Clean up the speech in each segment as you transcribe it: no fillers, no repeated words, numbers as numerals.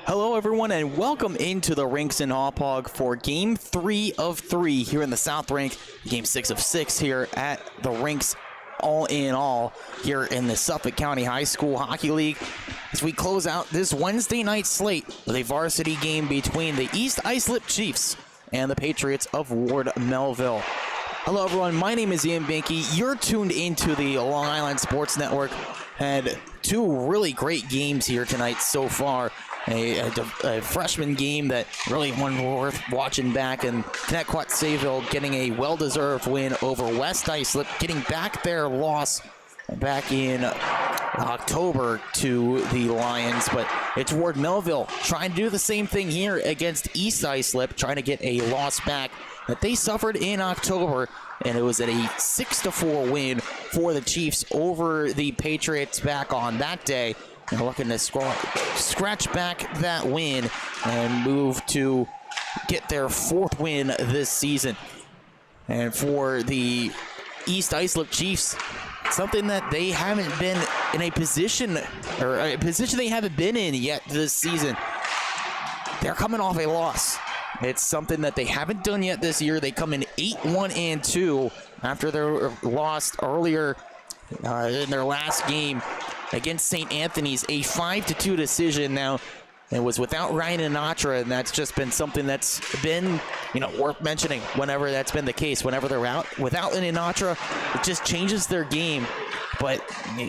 Hello everyone and welcome into the Rinks and Hauppauge for Game 3 of 3 here in the South Rink, Game 6 of 6 here at the Rinks all in all here in the Suffolk County High School Hockey League as we close out this Wednesday night slate with a varsity game between the East Islip Chiefs and the Patriots of Ward Melville. Hello everyone, my name is Ian Binky. You're tuned into the Long Island Sports Network. Had two really great games here tonight so far. A freshman game that really one worth watching back, and Connecticut Sayville getting a well-deserved win over West Islip, getting back their loss back in October to the Lions. But it's Ward Melville trying to do the same thing here against East Islip, trying to get a loss back that they suffered in October, and it was at a 6-4 win for the Chiefs over the Patriots back on that day. And looking to scratch back that win and move to get their fourth win this season. And for the East Islip Chiefs, something that they haven't been in a position they haven't been in yet this season. They're coming off a loss. It's something that they haven't done yet this year. They come in 8-1-2 after their loss earlier in their last game against St. Anthony's, a 5-2 decision. Now, it was without Ryan Inatra, and that's just been something that's been, worth mentioning whenever that's been the case. Whenever they're out without an Inatra, it just changes their game. But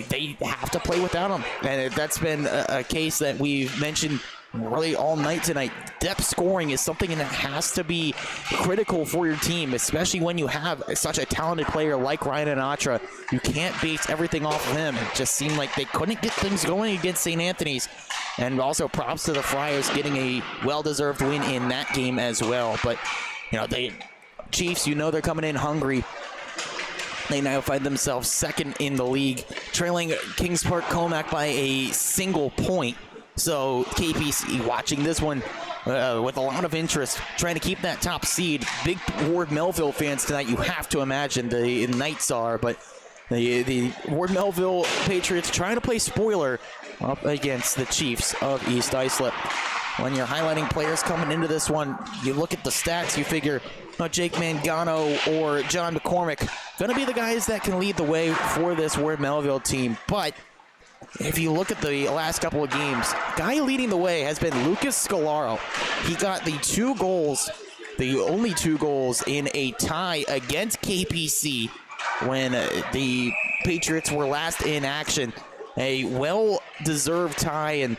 they have to play without him, and that's been a case that we've mentioned really all night tonight. Depth scoring is something that has to be critical for your team, especially when you have such a talented player like Ryan Inatra. You can't base everything off of him. It just seemed like they couldn't get things going against St. Anthony's. And also props to the Friars getting a well-deserved win in that game as well. But, the Chiefs, they're coming in hungry. They now find themselves second in the league, trailing Kingsport Comac by a single point. So KPC watching this one with a lot of interest, trying to keep that top seed. Big Ward Melville fans tonight, you have to imagine the Knights are, but the Ward Melville Patriots trying to play spoiler up against the Chiefs of East Islip. When you're highlighting players coming into this one, you look at the stats, you figure Jake Mangano or John McCormick going to be the guys that can lead the way for this Ward Melville team. But if you look at the last couple of games, guy leading the way has been Lucas Scalaro. He got the only two goals in a tie against KPC when the Patriots were last in action. A well-deserved tie, and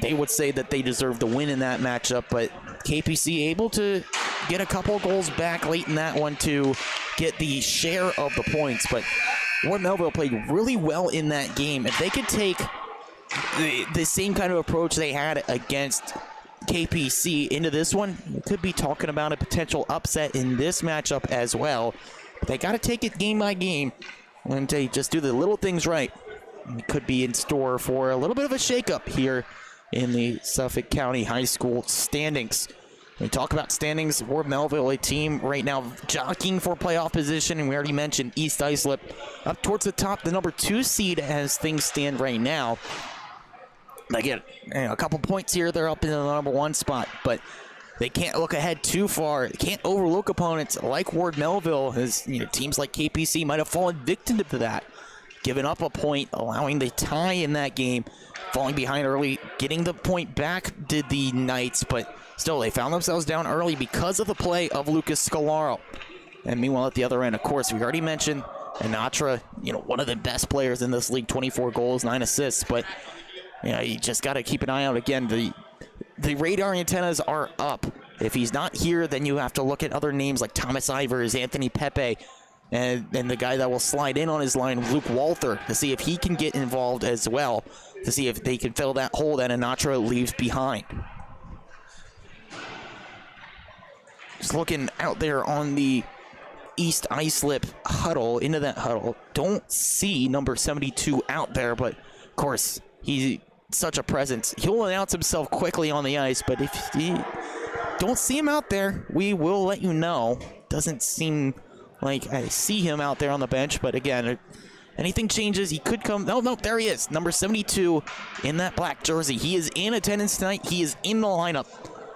they would say that they deserved the win in that matchup, but KPC able to get a couple of goals back late in that one to get the share of the points. But Ward Melville played really well in that game. If they could take the same kind of approach they had against KPC into this one, we could be talking about a potential upset in this matchup as well. But they got to take it game by game, and they just do the little things right. It could be in store for a little bit of a shakeup here in the Suffolk County High School standings. When we talk about standings, Ward Melville, a team right now jockeying for playoff position, and we already mentioned East Islip up towards the top, the number 2 seed as things stand right now. They get a couple points here, they're up in the number 1 spot, but they can't look ahead too far. They can't overlook opponents like Ward Melville, as teams like KPC might have fallen victim to that. Giving up a point, allowing the tie in that game, falling behind early, getting the point back did the Knights, but still they found themselves down early because of the play of Lucas Scalaro. And meanwhile at the other end, of course, we already mentioned Inatra, one of the best players in this league, 24 goals, 9 assists, but you just got to keep an eye out. Again, the radar antennas are up. If he's not here, then you have to look at other names like Thomas Ivers, Anthony Pepe, and the guy that will slide in on his line, Luke Walther, to see if he can get involved as well, to see if they can fill that hole that Inatra leaves behind. Just looking out there on the East Islip huddle, into that huddle. Don't see number 72 out there, but of course, he's such a presence. He'll announce himself quickly on the ice, but if you don't see him out there, we will let you know. Doesn't seem like I see him out there on the bench, but again, anything changes, he could come. No, there he is. Number 72 in that black jersey. He is in attendance tonight. He is in the lineup.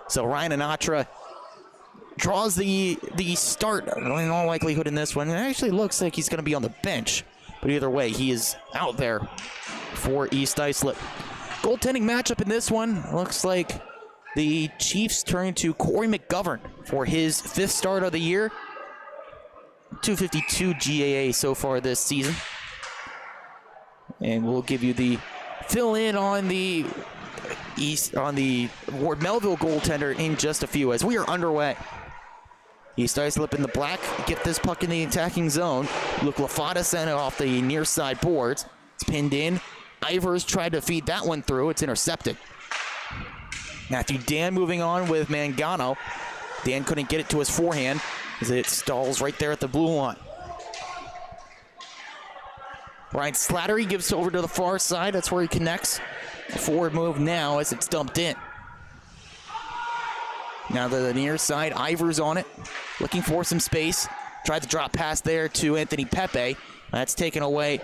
So Ryan Anatra draws the start in all likelihood in this one. It actually looks like he's going to be on the bench. But either way, he is out there for East Islip. Goaltending matchup in this one. Looks like the Chiefs turn to Corey McGovern for his 5th start of the year. 252 GAA so far this season. And we'll give you the fill-in on the Ward Melville goaltender in just a few as we are underway. East Islip in the black, get this puck in the attacking zone. Luke LaFata sent it off the near side boards. It's pinned in. Ivers tried to feed that one through. It's intercepted. Matthew Dan moving on with Mangano. Dan couldn't get it to his forehand as it stalls right there at the blue line. Ryan Slattery gives over to the far side. That's where he connects. A forward move now as it's dumped in. Now to the near side, Ivers on it, looking for some space. Tried to drop pass there to Anthony Pepe. That's taken away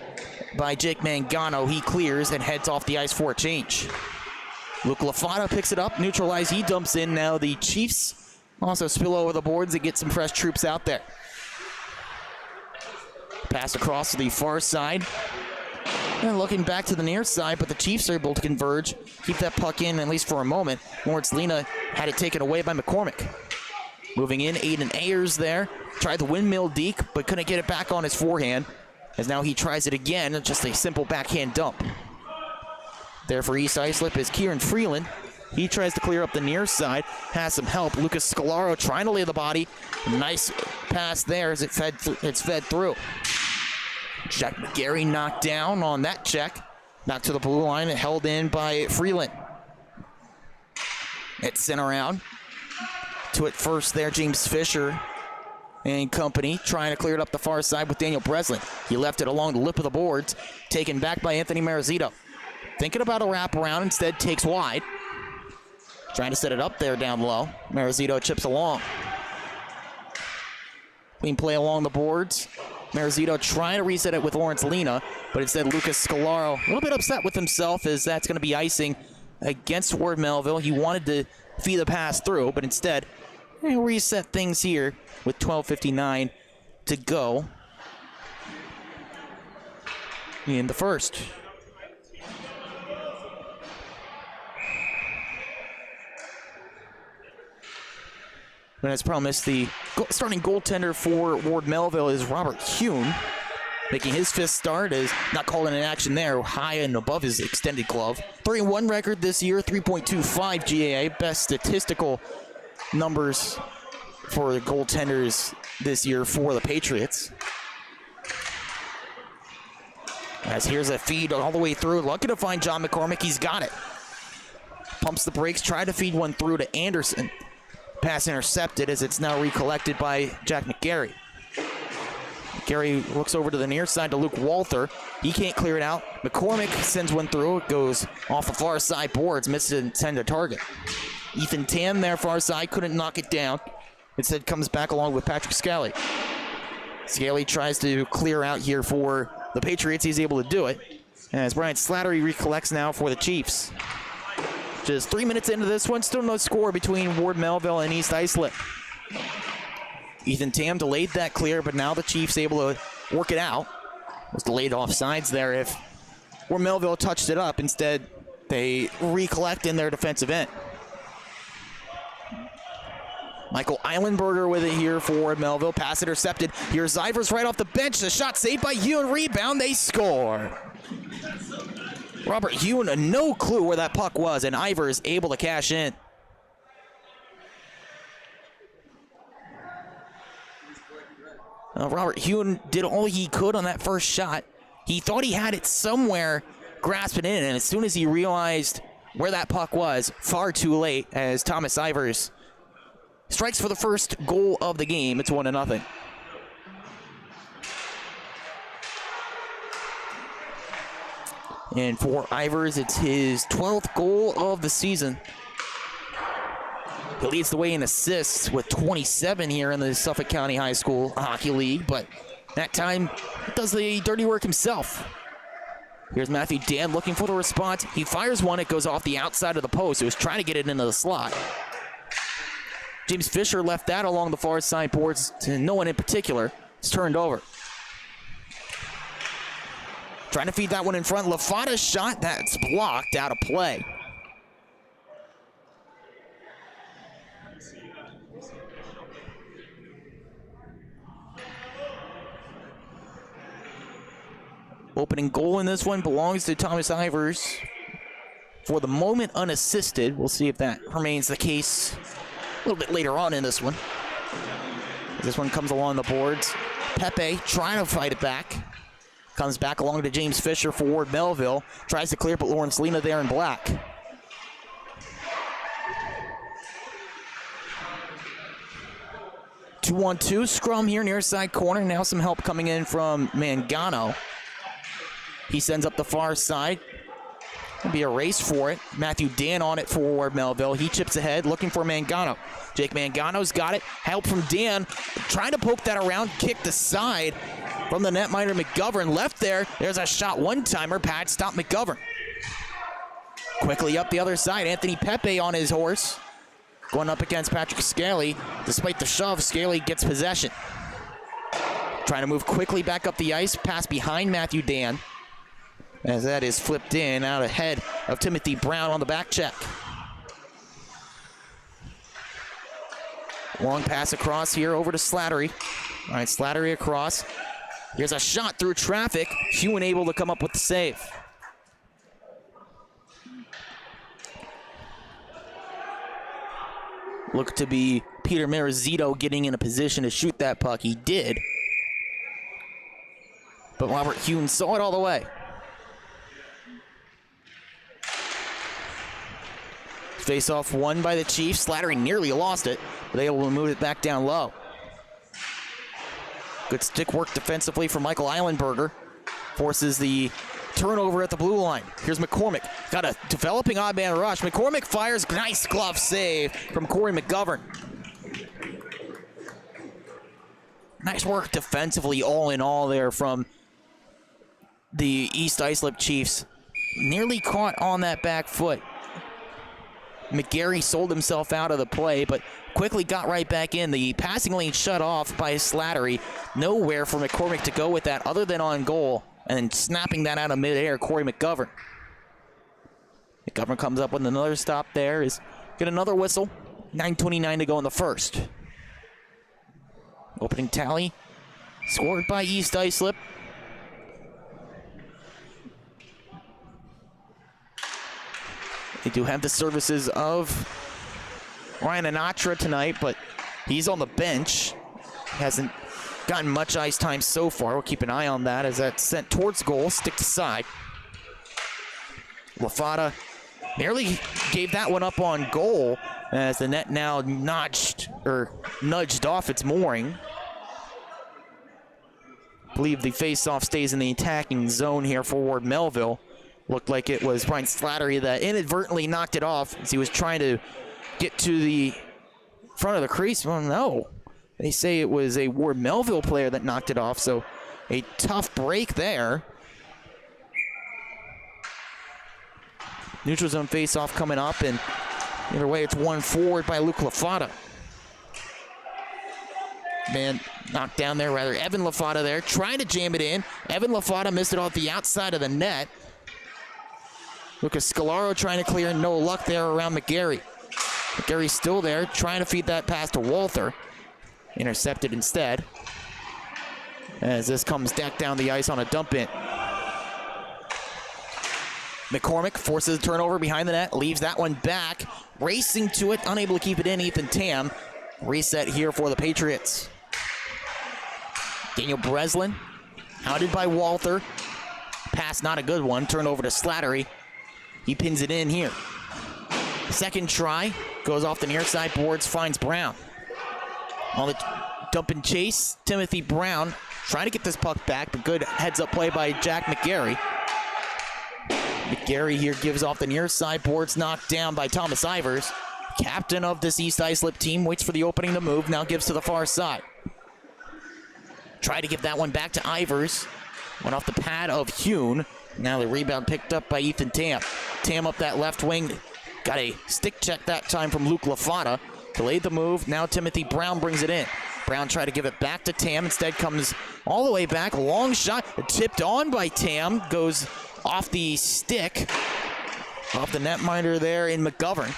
by Jake Mangano. He clears and heads off the ice for a change. Luke LaFata picks it up, neutralized. He dumps in. Now the Chiefs also spill over the boards and get some fresh troops out there. Pass across to the far side. And looking back to the near side, but the Chiefs are able to converge, keep that puck in at least for a moment. Lawrence Lena had it taken away by McCormick. Moving in, Aiden Ayers there. Tried the windmill deke, but couldn't get it back on his forehand. As now he tries it again, just a simple backhand dump. There for East Islip is Kieran Freeland. He tries to clear up the near side, has some help. Lucas Scalaro trying to lay the body. Nice pass there as it's fed through. Jack McGarry knocked down on that check. Knocked to the blue line and held in by Freeland. It's sent around. To it first there, James Fisher and company trying to clear it up the far side with Daniel Breslin. He left it along the lip of the boards, taken back by Anthony Marizito. Thinking about a wraparound, instead takes wide. Trying to set it up there down low. Marizito chips along. Clean play along the boards. Marizito trying to reset it with Lawrence Lena, but instead Lucas Scalaro a little bit upset with himself as that's going to be icing against Ward Melville. He wanted to feed the pass through, but instead he'll reset things here with 12:59 to go in the first. And as promised, the starting goaltender for Ward Melville is Robert Hune, making his 5th start, is not calling an action there, high and above his extended glove. 3-1 record this year, 3.25 GAA, best statistical numbers for the goaltenders this year for the Patriots. As here's a feed all the way through, lucky to find John McCormick, he's got it. Pumps the brakes, tried to feed one through to Anderson. Pass intercepted as it's now recollected by Jack McGarry. McGarry looks over to the near side to Luke Walther. He can't clear it out. McCormick sends one through. It goes off the far side boards, misses intended target. Ethan Tam there far side, couldn't knock it down. Instead comes back along with Patrick Scally. Scally tries to clear out here for the Patriots. He's able to do it. As Brian Slattery recollects now for the Chiefs. Just 3 minutes into this one, still no score between Ward Melville and East Islip. Ethan Tam delayed that clear, but now the Chiefs able to work it out. Was delayed off sides there if Ward Melville touched it up. Instead, they recollect in their defensive end. Michael Eilenberger with it here for Ward Melville. Pass intercepted. Here's Ivers right off the bench. The shot saved by Hune. Rebound. They score. Robert Hune, no clue where that puck was, and Ivers able to cash in. Robert Hune did all he could on that first shot. He thought he had it somewhere, grasping in, and as soon as he realized where that puck was, far too late, as Thomas Ivers strikes for the first goal of the game. It's 1-0. And for Ivers, it's his 12th goal of the season. He leads the way in assists with 27 here in the Suffolk County High School Hockey League, but That time, does the dirty work himself. Here's Matthew Dan looking for the response. He fires one. It goes off the outside of the post. He was trying to get it into the slot. James Fisher left that along the far side boards to no one in particular. It's turned over. Trying to feed that one in front. LaFada's shot. That's blocked out of play. Opening goal in this one belongs to Thomas Ivers. For the moment, unassisted. We'll see if that remains the case a little bit later on in this one. This one comes along the boards. Pepe trying to fight it back. Comes back along to James Fisher for Ward Melville. Tries to clear, but Lawrence Lena there in black. Two-on-two scrum here near side corner. Now some help coming in from Mangano. He sends up the far side. It'll be a race for it. Matthew Dan on it for Ward Melville. He chips ahead, looking for Mangano. Jake Mangano's got it. Help from Dan. Trying to poke that around. Kicked aside from the netminder McGovern. Left there. There's a shot one-timer. Pad stop McGovern. Quickly up the other side. Anthony Pepe on his horse. Going up against Patrick Scaly. Despite the shove, Scaly gets possession. Trying to move quickly back up the ice. Pass behind Matthew Dan. As that is flipped in out ahead of Timothy Brown on the back check. Long pass across here over to Slattery. All right, Slattery across. Here's a shot through traffic. Hewen able to come up with the save. Looked to be Peter Marizito getting in a position to shoot that puck. He did. But Robert Hewen saw it all the way. Face-off won by the Chiefs. Slattery nearly lost it, but they able to move it back down low. Good stick work defensively from Michael Eilenberger. Forces the turnover at the blue line. Here's McCormick. Got a developing odd man rush. McCormick fires. Nice glove save from Corey McGovern. Nice work defensively all in all there from the East Islip Chiefs. Nearly caught on that back foot. McGarry sold himself out of the play, but quickly got right back in. The passing lane shut off by Slattery. Nowhere for McCormick to go with that other than on goal. And then snapping that out of midair, Corey McGovern. McGovern comes up with another stop there. Get another whistle. 9:29 to go in the first. Opening tally. Scored by East Islip. They do have the services of Ryan Anatra tonight, but he's on the bench. Hasn't gotten much ice time so far. We'll keep an eye on that as that's sent towards goal, stick to side. LaFada nearly gave that one up on goal as the net now nudged off its mooring. I believe the face-off stays in the attacking zone here for Ward Melville. Looked like it was Brian Slattery that inadvertently knocked it off as he was trying to get to the front of the crease. Well, no. They say it was a Ward Melville player that knocked it off, so a tough break there. Neutral zone face-off coming up, and either way, it's one forward by Luke LaFada. Man, knocked down there, rather. Evan LaFada there, trying to jam it in. Evan LaFada missed it off the outside of the net. Lucas Scalaro trying to clear, no luck there around McGarry. McGarry's still there, trying to feed that pass to Walther. Intercepted instead. As this comes back down the ice on a dump in. McCormick forces a turnover behind the net, leaves that one back. Racing to it, unable to keep it in, Ethan Tam. Reset here for the Patriots. Daniel Breslin, hounded by Walther. Pass not a good one, turn over to Slattery. He pins it in here. Second try, goes off the near side boards, finds Brown. On the dump and chase, Timothy Brown trying to get this puck back, but good heads-up play by Jack McGarry. McGarry here gives off the near side boards, knocked down by Thomas Ivers. Captain of this East Islip team, waits for the opening to move, now gives to the far side. Try to give that one back to Ivers. Went off the pad of Hune. Now the rebound picked up by Ethan Tam. Tam up that left wing. Got a stick check that time from Luke LaFata. Delayed the move. Now Timothy Brown brings it in. Brown tried to give it back to Tam. Instead comes all the way back. Long shot. Tipped on by Tam. Goes off the stick. Off the netminder there in McGovern.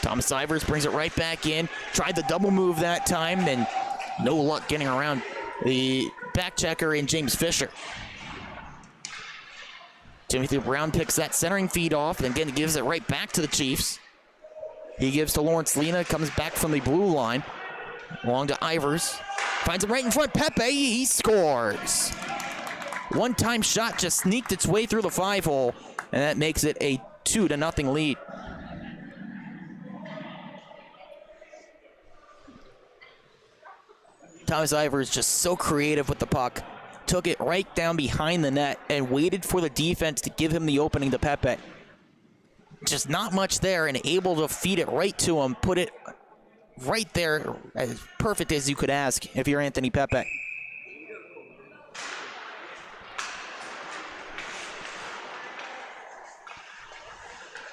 Thomas Ivers brings it right back in. Tried the double move that time, and no luck getting around the back checker in James Fisher. Timothy Brown picks that centering feed off, and again gives it right back to the Chiefs. He gives to Lawrence Lena, comes back from the blue line. Along to Ivers. Finds him right in front. Pepe, he scores. One-time shot just sneaked its way through the 5-hole, and that makes it a 2-0 lead. Thomas Ivers just so creative with the puck. Took it right down behind the net and waited for the defense to give him the opening to Pepe. Just not much there, and able to feed it right to him. Put it right there, as perfect as you could ask if you're Anthony Pepe.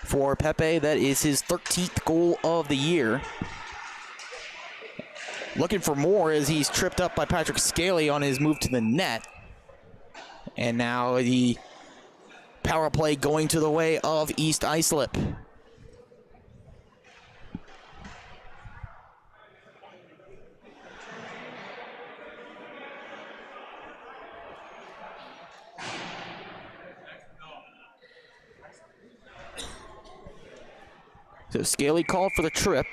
For Pepe, that is his 13th goal of the year. Looking for more as he's tripped up by Patrick Scaley on his move to the net. And now the power play going to the way of East Islip. So Scaley called for the trip.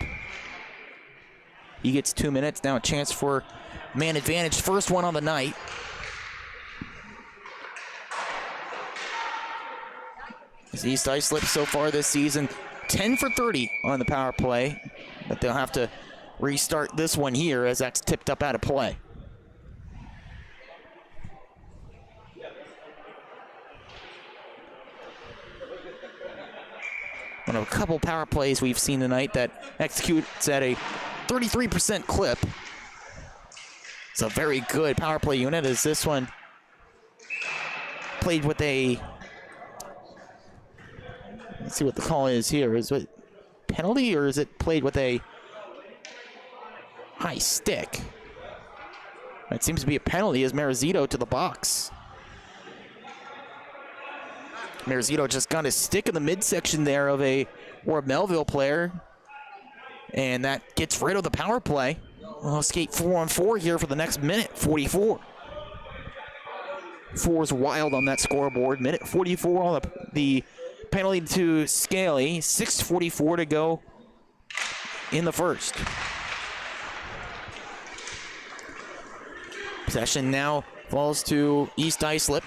He gets 2 minutes. Now a chance for man advantage. First one on the night. As East Islip so far this season, 10 for 30 on the power play. But they'll have to restart this one here as that's tipped up out of play. One of a couple power plays we've seen tonight that executes at a 33% clip. It's a very good power play unit as this one played with a, let's see what the call is here. Is it penalty or is it played with a high stick? It seems to be a penalty as Marizito to the box. Marizito just got his stick in the midsection there of a Melville player. And that gets rid of the power play. We'll skate 4-on-4 here for the next minute, 44. 4 is wild on that scoreboard. Minute 44 on the penalty to Scaley. 6:44 to go in the first. Possession now falls to East Islip.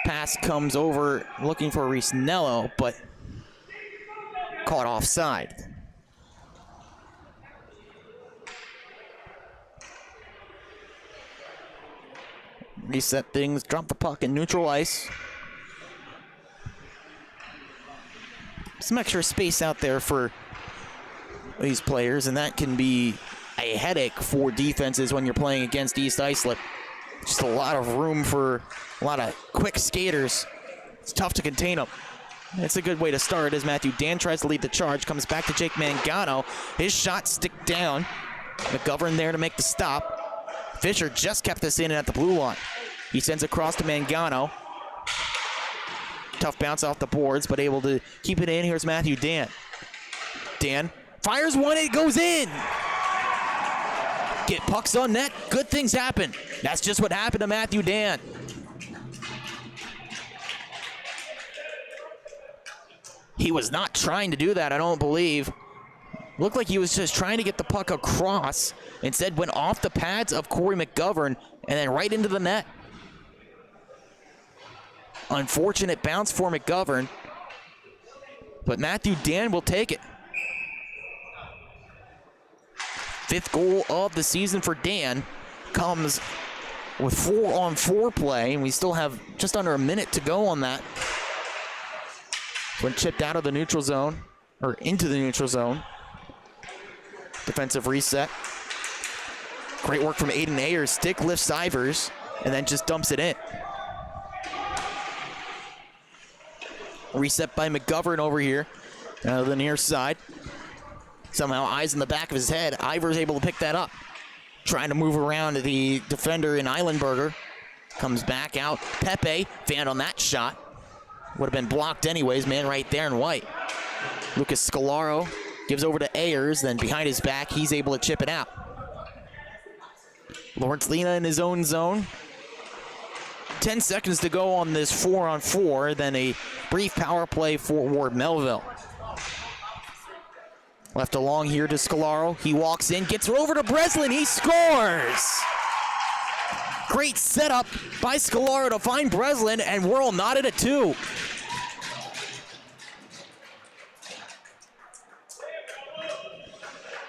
Pass comes over looking for Reese Nello, but caught offside. Reset things, drop the puck in neutral ice. Some extra space out there for these players, and that can be a headache for defenses when you're playing against East Islip. Just a lot of room for a lot of quick skaters. It's tough to contain them. It's a good way to start as Matthew Dan tries to lead the charge, comes back to Jake Mangano. His shot stick down. McGovern there to make the stop. Fisher just kept this in at the blue line. He sends across to Mangano. Tough bounce off the boards, but able to keep it in. Here's Matthew Dan. Dan fires one, it goes in. Get pucks on net, good things happen. That's just what happened to Matthew Dan. He was not trying to do that, I don't believe. Looked like he was just trying to get the puck across. Instead went off the pads of Corey McGovern and then right into the net. Unfortunate bounce for McGovern, but Matthew Dan will take it. 5th goal of the season for Dan comes with 4-on-4 play, and we still have just under a minute to go on that. When chipped out of the neutral zone, or into the neutral zone. Defensive reset. Great work from Aiden Ayers. Stick lifts Ivers and then just dumps it in. Reset by McGovern over here. The near side. Somehow eyes in the back of his head. Ivers able to pick that up. Trying to move around the defender in Eilenberger. Comes back out. Pepe fanned on that shot. Would have been blocked anyways. Man right there in white. Lucas Scalaro gives over to Ayers. Then behind his back, he's able to chip it out. Lawrence Lena in his own zone. 10 seconds to go on this 4-on-4. Then a brief power play for Ward Melville. Left along here to Scalaro. He walks in, gets over to Breslin. He scores! Great setup by Scalaro to find Breslin, and Worrell knotted at 2.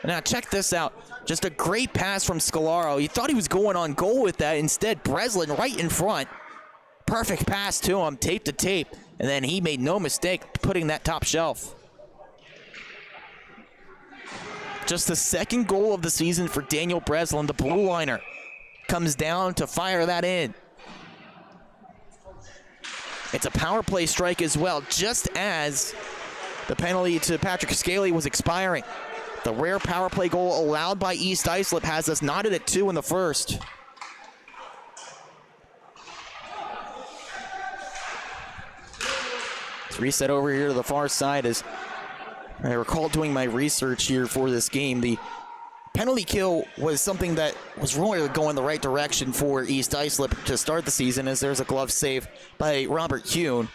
Now check this out. Just a great pass from Scalaro. You thought he was going on goal with that. Instead, Breslin right in front. Perfect pass to him, tape to tape. And then he made no mistake putting that top shelf. Just the second goal of the season for Daniel Breslin, the blue liner. Comes down to fire that in. It's a power play strike as well, just as the penalty to Patrick Scaly was expiring. The rare power play goal allowed by East Islip has us knotted at 2 in the first. Let's reset over here to the far side as I recall doing my research here for this game. The penalty kill was something that was really going the right direction for East Islip to start the season, as there's a glove save by Robert Kuhn.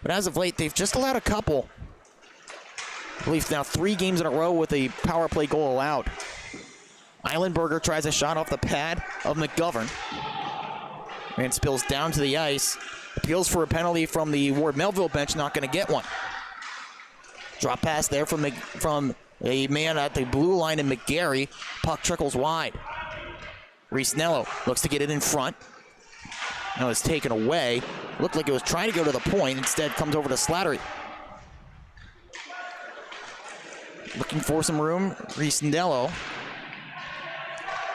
But as of late, they've just allowed a couple. I believe now 3 games in a row with a power play goal allowed. Eilenberger tries a shot off the pad of McGovern. And spills down to the ice. Appeals for a penalty from the Ward Melville bench, not going to get one. Drop pass there from a man at the blue line in McGarry. Puck trickles wide. Reese Nello looks to get it in front. Now it's taken away. Looked like it was trying to go to the point. Instead comes over to Slattery. Looking for some room. Reese Nello.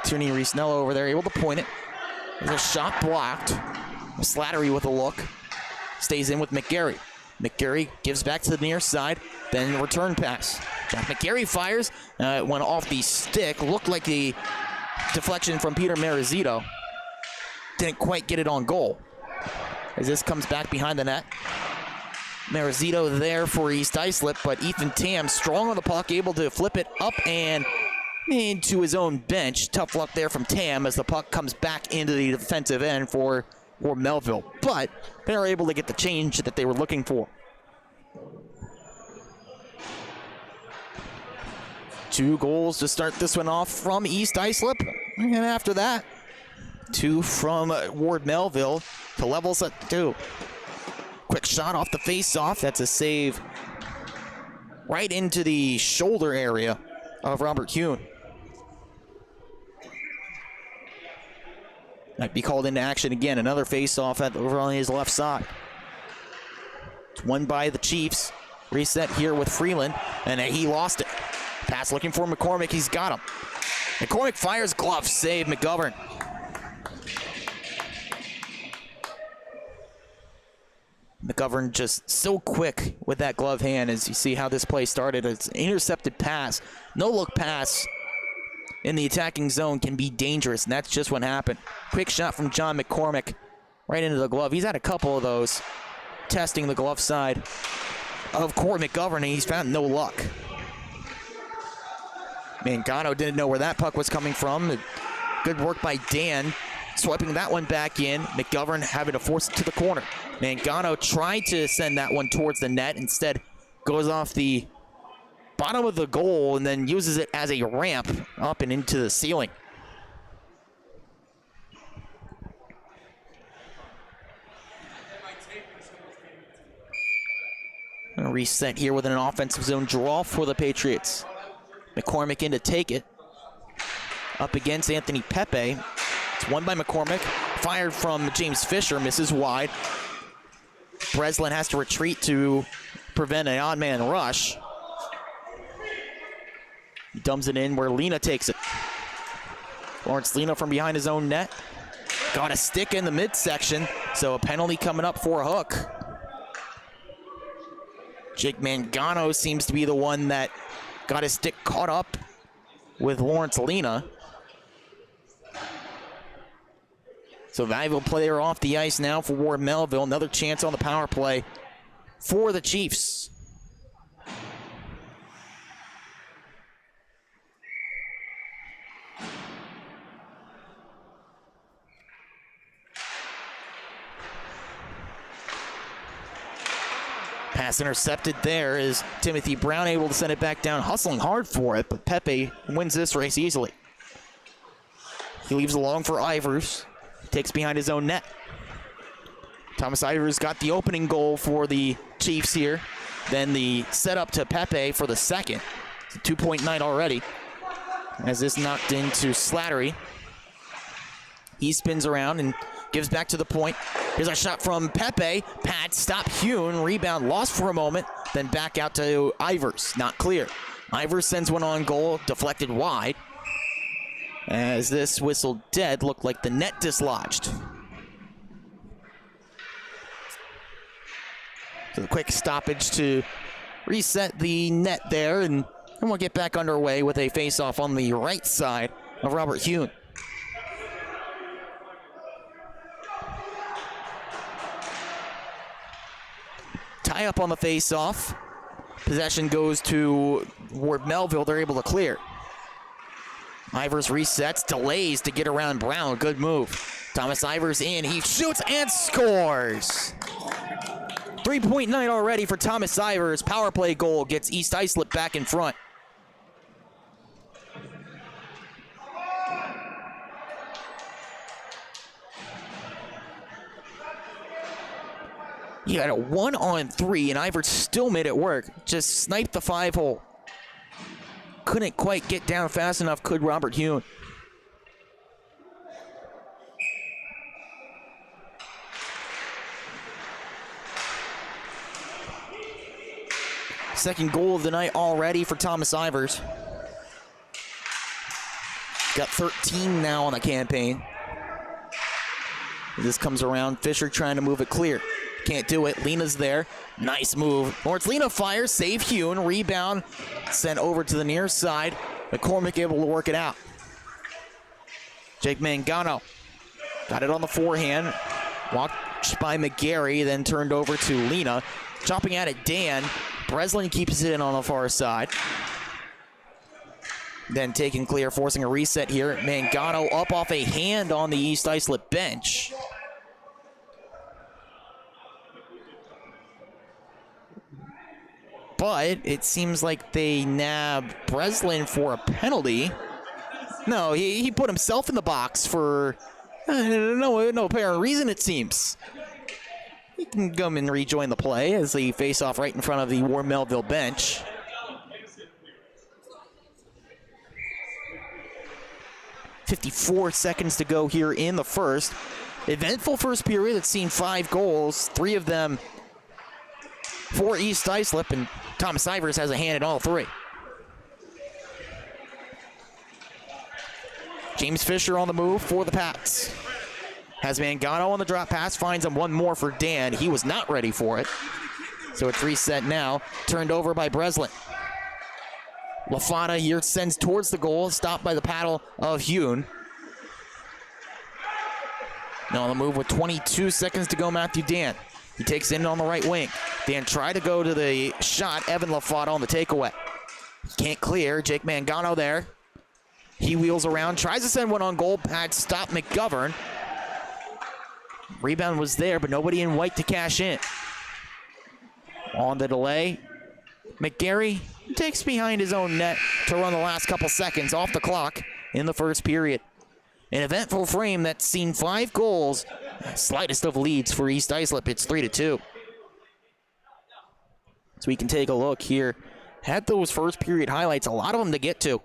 Tuning Reese Nello over there, able to point it. There's a shot blocked. Slattery with a look. Stays in with McGarry. McGarry gives back to the near side, then return pass. Jack McGarry fires, went off the stick. Looked like a deflection from Peter Marizito. Didn't quite get it on goal. As this comes back behind the net. Marizito there for East Islip, but Ethan Tam strong on the puck, able to flip it up and into his own bench. Tough luck there from Tam as the puck comes back into the defensive end for Melville, but they are able to get the change that they were looking for. 2 goals to start this one off from East Islip, and after that, 2 from Ward Melville to level us at 2. Quick shot off the face-off. That's a save right into the shoulder area of Robert Kuhn. Might be called into action again. Another face-off over on his left side. It's won by the Chiefs. Reset here with Freeland, and he lost it. Pass looking for McCormick. He's got him. McCormick fires, glove save. McGovern. McGovern just so quick with that glove hand, as you see how this play started. It's an intercepted pass. No-look pass in the attacking zone can be dangerous, and that's just what happened. Quick shot from John McCormick right into the glove. He's had a couple of those testing the glove side of Corey McGovern, and he's found no luck. Mangano didn't know where that puck was coming from. Good work by Dan, swiping that one back in. McGovern having to force it to the corner. Mangano tried to send that one towards the net. Instead, goes off the bottom of the goal and then uses it as a ramp up and into the ceiling. A reset here with an offensive zone draw for the Patriots. McCormick in to take it. Up against Anthony Pepe. It's won by McCormick. Fired from James Fisher, misses wide. Breslin has to retreat to prevent an odd man rush. Dumps it in where Lena takes it. Lawrence Lena from behind his own net. Got a stick in the midsection, so a penalty coming up for a hook. Jake Mangano seems to be the one that got his stick caught up with Lawrence Lena. So valuable player off the ice now for Ward Melville. Another chance on the power play for the Chiefs. Pass intercepted there. Is Timothy Brown able to send it back down, hustling hard for it, but Pepe wins this race easily. He leaves along for Ivers. Takes behind his own net. Thomas Ivers got the opening goal for the Chiefs here. Then the setup to Pepe for the second. It's a 2-point night already. As this knocked into Slattery. He spins around and gives back to the point. Here's a shot from Pepe. Pad stop Hune. Rebound lost for a moment. Then back out to Ivers. Not clear. Ivers sends one on goal. Deflected wide. As this whistle dead, looked like the net dislodged. So the quick stoppage to reset the net there, and we'll get back underway with a face-off on the right side of Robert Hune. Tie up on the face-off. Possession goes to Ward Melville. They're able to clear. Ivers resets, delays to get around Brown. Good move. Thomas Ivers in. He shoots and scores. 3-point night already for Thomas Ivers. Power play goal gets East Islip back in front. He got a 1-on-3, and Ivers still made it work. Just sniped the 5-hole. Couldn't quite get down fast enough, could Robert Hune. Second goal of the night already for Thomas Ivers. Got 13 now on the campaign. This comes around, Fisher trying to move it clear. Can't do it. Lena's there. Nice move. Lawrence Lena fires. Save Hune. Rebound. Sent over to the near side. McCormick able to work it out. Jake Mangano. Got it on the forehand. Walked by McGarry. Then turned over to Lena. Chopping at it, Dan. Breslin keeps it in on the far side. Then taking clear. Forcing a reset here. Mangano up off a hand on the East Islip bench. But it seems like they nabbed Breslin for a penalty. No, he put himself in the box for no apparent reason, it seems. He can come and rejoin the play as they face off right in front of the Ward Melville bench. .54 seconds to go here in the first. Eventful first period that's seen 5 goals, 3 of them for East Islip, and Thomas Ivers has a hand in all 3. James Fisher on the move for the Pats. Has Mangano on the drop pass, finds him one more for Dan. He was not ready for it. So it's reset now, turned over by Breslin. Lafana here sends towards the goal, stopped by the paddle of Hune. Now on the move with 22 seconds to go, Matthew Dan. He takes in on the right wing. Dan tried to go to the shot. Evan Lafata on the takeaway. Can't clear. Jake Mangano there. He wheels around, tries to send one on goal. Pad stop McGovern. Rebound was there, but nobody in white to cash in. On the delay, McGarry takes behind his own net to run the last couple seconds off the clock in the first period. An eventful frame that's seen 5 goals. Slightest of leads for East Islip. It's 3-2. So we can take a look here. Had those first period highlights, a lot of them to get to.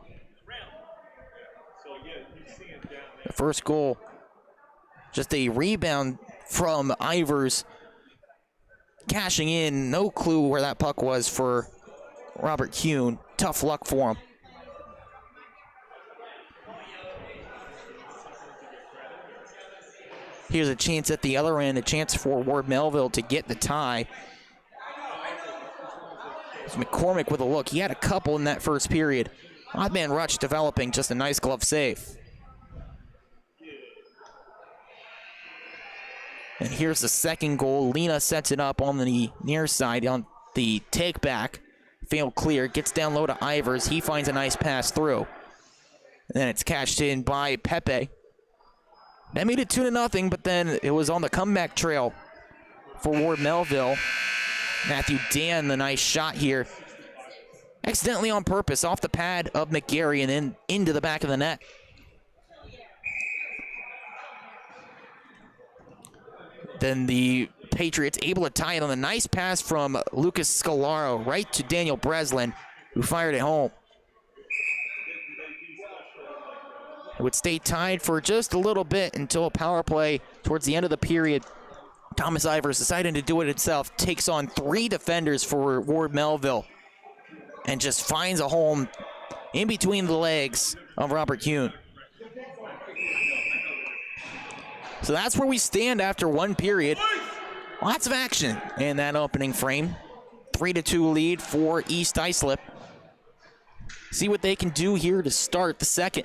The first goal, just a rebound from Ivers. Cashing in, no clue where that puck was for Robert Hune. Tough luck for him. Here's a chance at the other end, a chance for Ward Melville to get the tie. It's McCormick with a look. He had a couple in that first period. Odd man rush developing, just a nice glove save. And here's the second goal. Lena sets it up on the near side on the take back. Failed clear. Gets down low to Ivers. He finds a nice pass through. And then it's cashed in by Pepe. That made it 2-0, but then it was on the comeback trail for Ward Melville. Matthew Dan, the nice shot here. Accidentally on purpose, off the pad of McGarry and then into the back of the net. Then the Patriots able to tie it on a nice pass from Lucas Scalaro right to Daniel Breslin, who fired it home. It would stay tied for just a little bit until a power play towards the end of the period. Thomas Ivers deciding to do it himself, takes on 3 defenders for Ward Melville, and just finds a home in between the legs of Robert Hune. So that's where we stand after one period. Lots of action in that opening frame. 3-2 lead for East Islip. See what they can do here to start the second.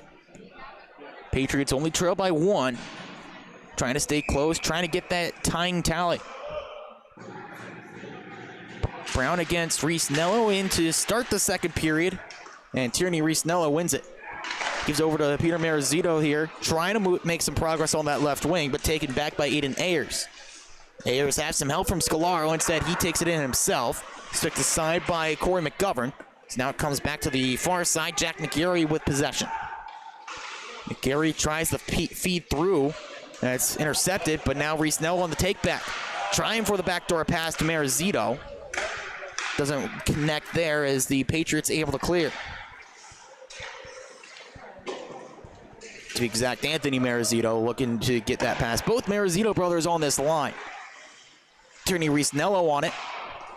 Patriots only trail by 1. Trying to stay close, trying to get that tying tally. Brown against Reese-Nello in to start the second period. And Tierney Reese-Nello wins it. Gives over to Peter Marizito here, trying to make some progress on that left wing, but taken back by Aiden Ayers. Ayers has some help from Scalaro. Instead, he takes it in himself. Sticked aside by Corey McGovern. So now it comes back to the far side. Jack McGarry with possession. McGarry tries to feed through. That's intercepted, but now Reese-Nello on the take-back. Trying for the backdoor pass to Marizito. Doesn't connect there as the Patriots able to clear. To be exact, Anthony Marizito looking to get that pass. Both Marizito brothers on this line. Tierney Reese-Nello on it.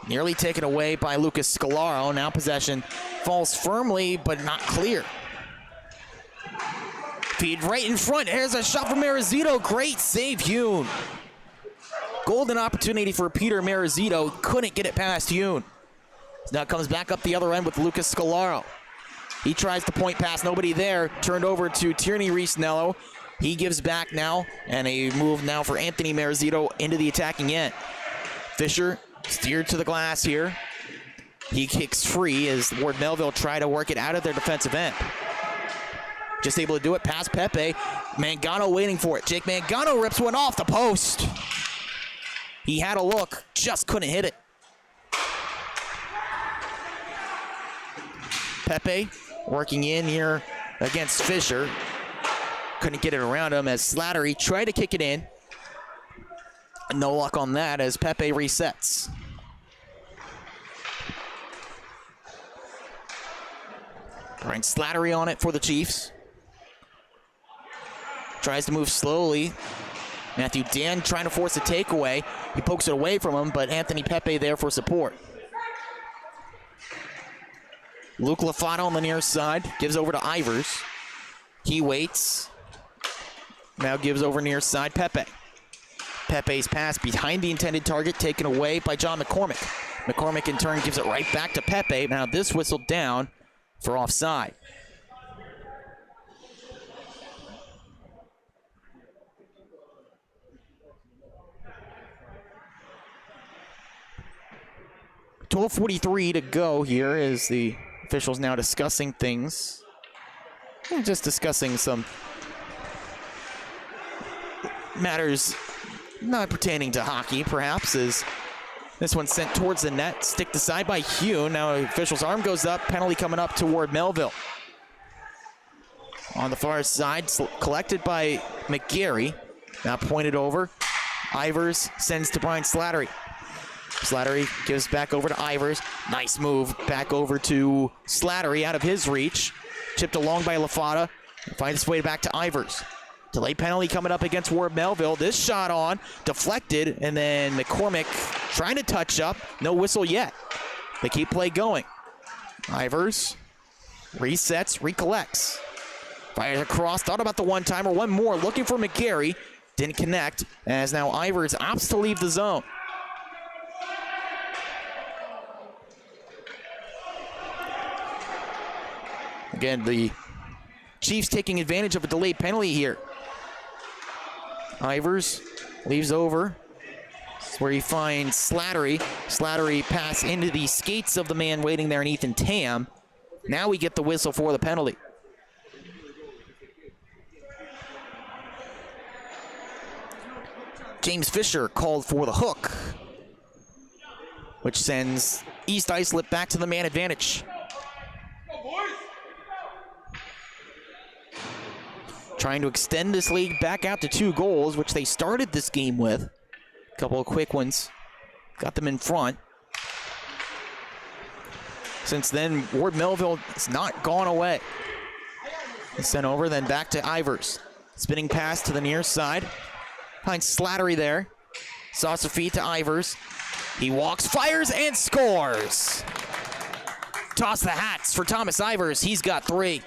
Nearly taken away by Lucas Scalaro. Now possession falls firmly, but not clear. Feed right in front. Here's a shot from Marizito. Great save, Hune. Golden opportunity for Peter Marizito. Couldn't get it past Hune. Now it comes back up the other end with Lucas Scalaro. He tries to point pass, nobody there. Turned over to Tierney Reese-Nello. He gives back now, and a move now for Anthony Marizito into the attacking end. Fisher steered to the glass here. He kicks free as Ward Melville try to work it out of their defensive end. Just able to do it past Pepe. Mangano waiting for it. Jake Mangano rips one off the post. He had a look, just couldn't hit it. Pepe working in here against Fisher. Couldn't get it around him as Slattery tried to kick it in. No luck on that as Pepe resets. Brian Slattery on it for the Chiefs. Tries to move slowly. Matthew Dan trying to force a takeaway. He pokes it away from him, but Anthony Pepe there for support. Luke Lafata on the near side. Gives over to Ivers. He waits. Now gives over near side Pepe. Pepe's pass behind the intended target, taken away by John McCormick. McCormick in turn gives it right back to Pepe. Now this whistled down for offside. .12:43 to go here as the officials now discussing things. They're just discussing some matters not pertaining to hockey, perhaps, as this one sent towards the net, sticked aside by Hune. Now the official's arm goes up, penalty coming up toward Melville. On the far side, collected by McGarry. Now pointed over. Ivers sends to Brian Slattery. Slattery gives back over to Ivers. Nice move back over to Slattery out of his reach. Chipped along by Lafata. Finds its way back to Ivers. Delay penalty coming up against Ward Melville. This shot on, deflected, and then McCormick trying to touch up. No whistle yet. They keep play going. Ivers resets, recollects. Fires across, thought about the one-timer. One more, looking for McGarry. Didn't connect, as now Ivers opts to leave the zone. Again, the Chiefs taking advantage of a delayed penalty here. Ivers leaves over. That's where he finds Slattery. Slattery pass into the skates of the man waiting there in Ethan Tam. Now we get the whistle for the penalty. James Fisher called for the hook, which sends East Islip back to the man advantage. Trying to extend this lead back out to 2 goals, which they started this game with. A couple of quick ones. Got them in front. Since then, Ward Melville has not gone away. Sent over, then back to Ivers. Spinning pass to the near side. Finds Slattery there. Saucer feed to Ivers. He walks, fires, and scores. Toss the hats for Thomas Ivers. He's got 3.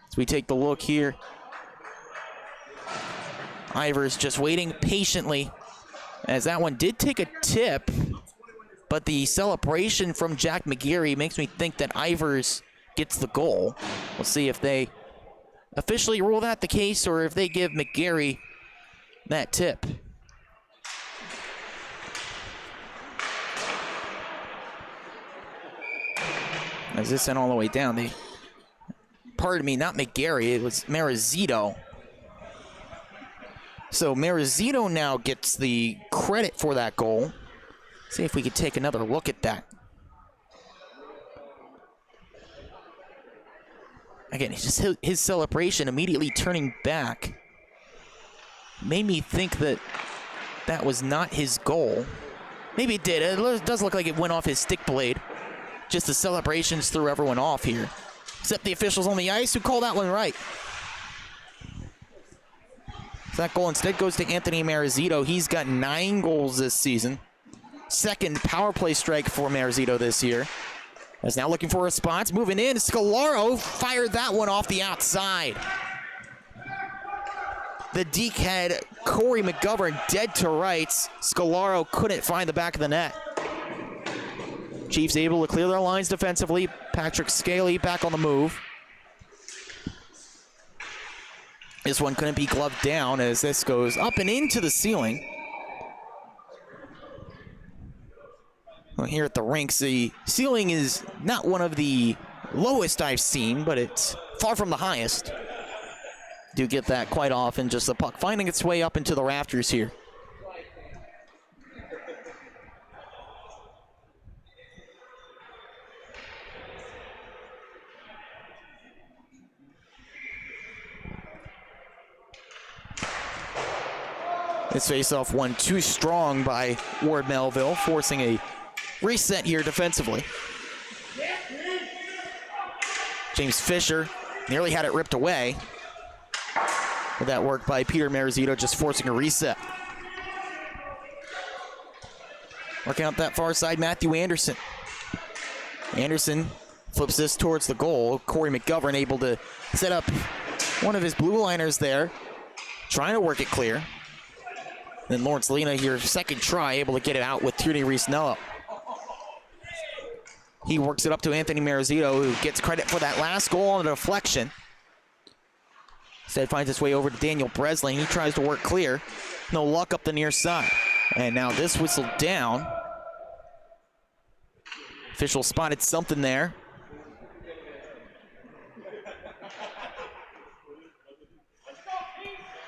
As we take the look here. Ivers just waiting patiently, as that one did take a tip, but the celebration from Jack McGarry makes me think that Ivers gets the goal. We'll see if they officially rule that the case or if they give McGarry that tip. As this sent all the way down, pardon me, not McGarry, it was Marizito. So Marizito now gets the credit for that goal. See if we could take another look at that. Again, just his celebration immediately turning back made me think that that was not his goal. Maybe it did. It does look like it went off his stick blade. Just the celebrations threw everyone off here. Except the officials on the ice who called that one right. So that goal instead goes to Anthony Marizito. He's got 9 goals this season. Second power play strike for Marizito this year. Is now looking for a response. Moving in. Scalaro fired that one off the outside. The deke had Corey McGovern dead to rights. Scalaro couldn't find the back of the net. Chiefs able to clear their lines defensively. Patrick Scaly back on the move. This one couldn't be gloved down as this goes up and into the ceiling. Well, here at the rinks, the ceiling is not one of the lowest I've seen, but it's far from the highest. Do get that quite often, just the puck finding its way up into the rafters here. This faceoff won too strong by Ward Melville, forcing a reset here defensively. James Fisher nearly had it ripped away. But that work by Peter Marizito, just forcing a reset. Working out that far side, Matthew Anderson. Anderson flips this towards the goal. Corey McGovern able to set up one of his blue liners there, trying to work it clear. Then Lawrence Lena here, second try, able to get it out with Tierney Reese-Nello. He works it up to Anthony Marizito, who gets credit for that last goal on the deflection. Instead finds his way over to Daniel Breslin. He tries to work clear. No luck up the near side. And now this whistle down. Official spotted something there.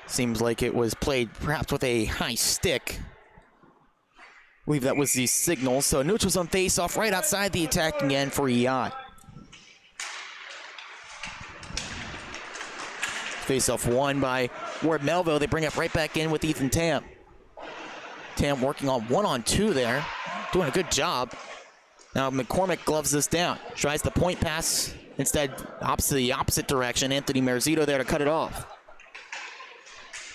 Seems like it was played perhaps with a high stick. I believe that was the signal. So neutrals on face-off right outside the attacking end for EI. Face-off won by Ward Melville. They bring it right back in with Ethan Tam. Tam working on 1-on-2 there. Doing a good job. Now McCormick gloves this down. Tries the point pass. Instead, the opposite direction. Anthony Marizito there to cut it off.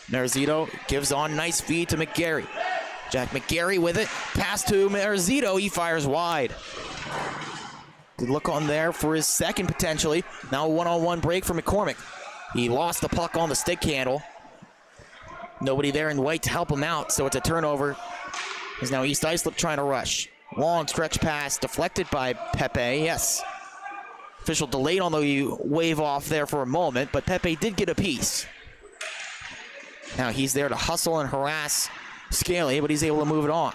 Marizito gives on, nice feed to McGarry. Jack McGarry with it, pass to Marizito, he fires wide. Good look on there for his second potentially. Now a one-on-one break for McCormick. He lost the puck on the stick handle. Nobody there in white to help him out, so it's a turnover. Is now East Islip trying to rush. Long stretch pass deflected by Pepe, yes. Official delayed on the wave off there for a moment, but Pepe did get a piece. Now he's there to hustle and harass Scaly, but he's able to move it on.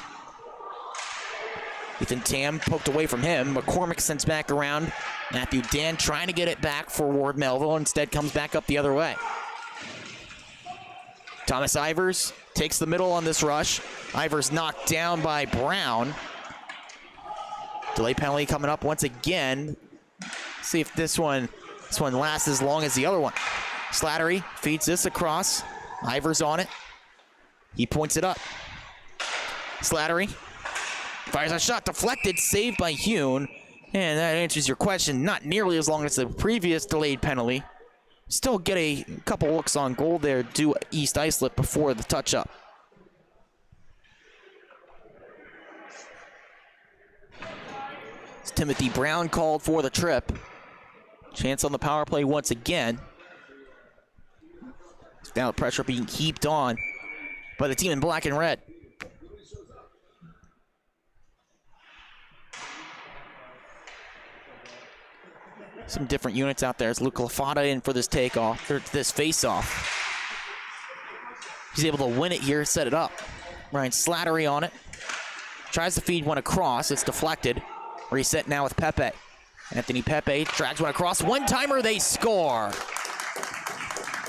Ethan Tam poked away from him. McCormick sends back around. Matthew Dan trying to get it back for Ward Melville. Instead comes back up the other way. Thomas Ivers takes the middle on this rush. Ivers knocked down by Brown. Delay penalty coming up once again. See if this one lasts as long as the other one. Slattery feeds this across. Ivers on it. He points it up. Slattery fires a shot, deflected, saved by Hune. And that answers your question. Not nearly as long as the previous delayed penalty. Still get a couple looks on goal there due East Islip before the touch-up. It's Timothy Brown called for the trip. Chance on the power play once again. Now the pressure being heaped on by the team in black and red. Some different units out there. It's Luke Lafata in for this takeoff, or this face-off. He's able to win it here, set it up. Ryan Slattery on it. Tries to feed one across. It's deflected. Reset now with Pepe. Anthony Pepe drags one across. One-timer, they score.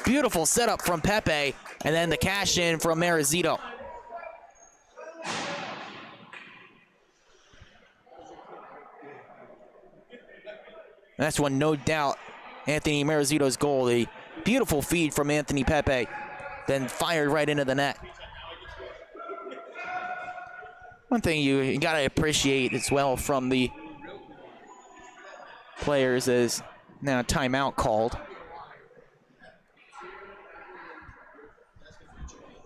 Beautiful setup from Pepe, and then the cash in from Marizito. That's one, no doubt, Anthony Marizito's goal. A beautiful feed from Anthony Pepe, then fired right into the net. One thing you got to appreciate as well from the players is now a timeout called.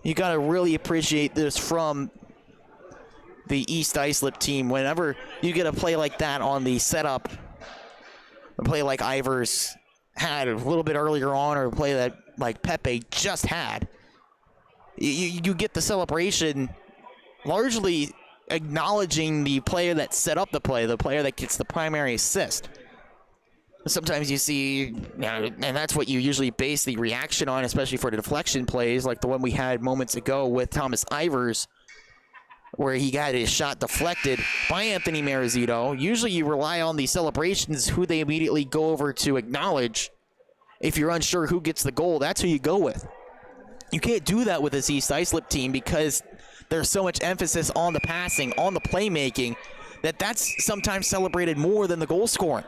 You got to really appreciate this from the East Islip team. Whenever you get a play like that on the setup, a play like Ivers had a little bit earlier on, or a play that like Pepe just had, you get the celebration largely acknowledging the player that set up the play, the player that gets the primary assist. Sometimes you see, and that's what you usually base the reaction on, especially for the deflection plays, like the one we had moments ago with Thomas Ivers, where he got his shot deflected by Anthony Marizito. Usually you rely on the celebrations, who they immediately go over to acknowledge. If you're unsure who gets the goal, that's who you go with. You can't do that with this East Islip team because there's so much emphasis on the passing, on the playmaking, that's sometimes celebrated more than the goal scoring.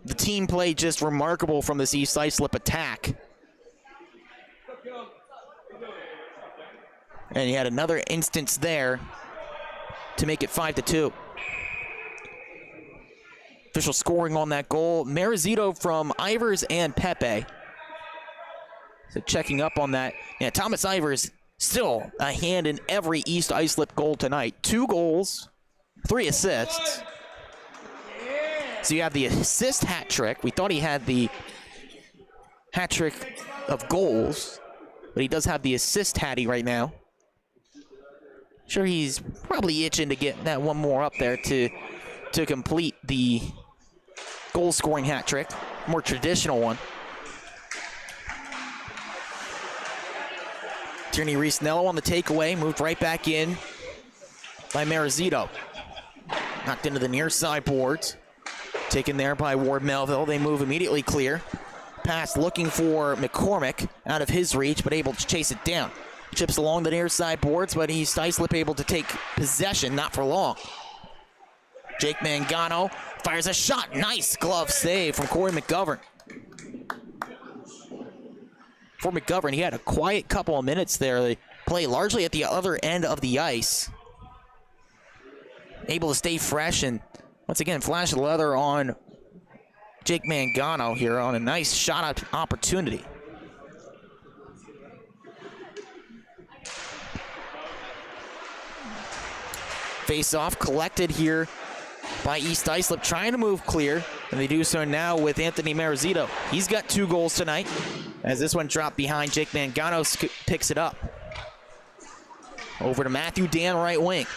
The team play just remarkable from this East Islip attack. And he had another instance there to make it 5-2. Official scoring on that goal. Marizito from Ivers and Pepe. So checking up on that. Yeah, Thomas Ivers still a hand in every East Islip goal tonight. 2 goals, 3 assists. So you have the assist hat trick. We thought he had the hat trick of goals, but he does have the assist hattie right now. Sure, he's probably itching to get that one more up there to complete the goal scoring hat trick, more traditional one. Tierney Reese-Nello on the takeaway, moved right back in by Marizito. Knocked into the near side boards. Taken there by Ward Melville. They move immediately clear. Pass looking for McCormick, out of his reach, but able to chase it down. Chips along the near side boards, but East Islip able to take possession, not for long. Jake Mangano fires a shot. Nice glove save from Corey McGovern. For McGovern, he had a quiet couple of minutes there. They play largely at the other end of the ice. Able to stay fresh and once again flash the leather on Jake Mangano here on a nice shot opportunity. Face-off collected here by East Islip, trying to move clear, and they do so now with Anthony Marizito. He's got 2 goals tonight, as this one dropped behind. Jake Mangano picks it up. Over to Matthew Dan, right wing.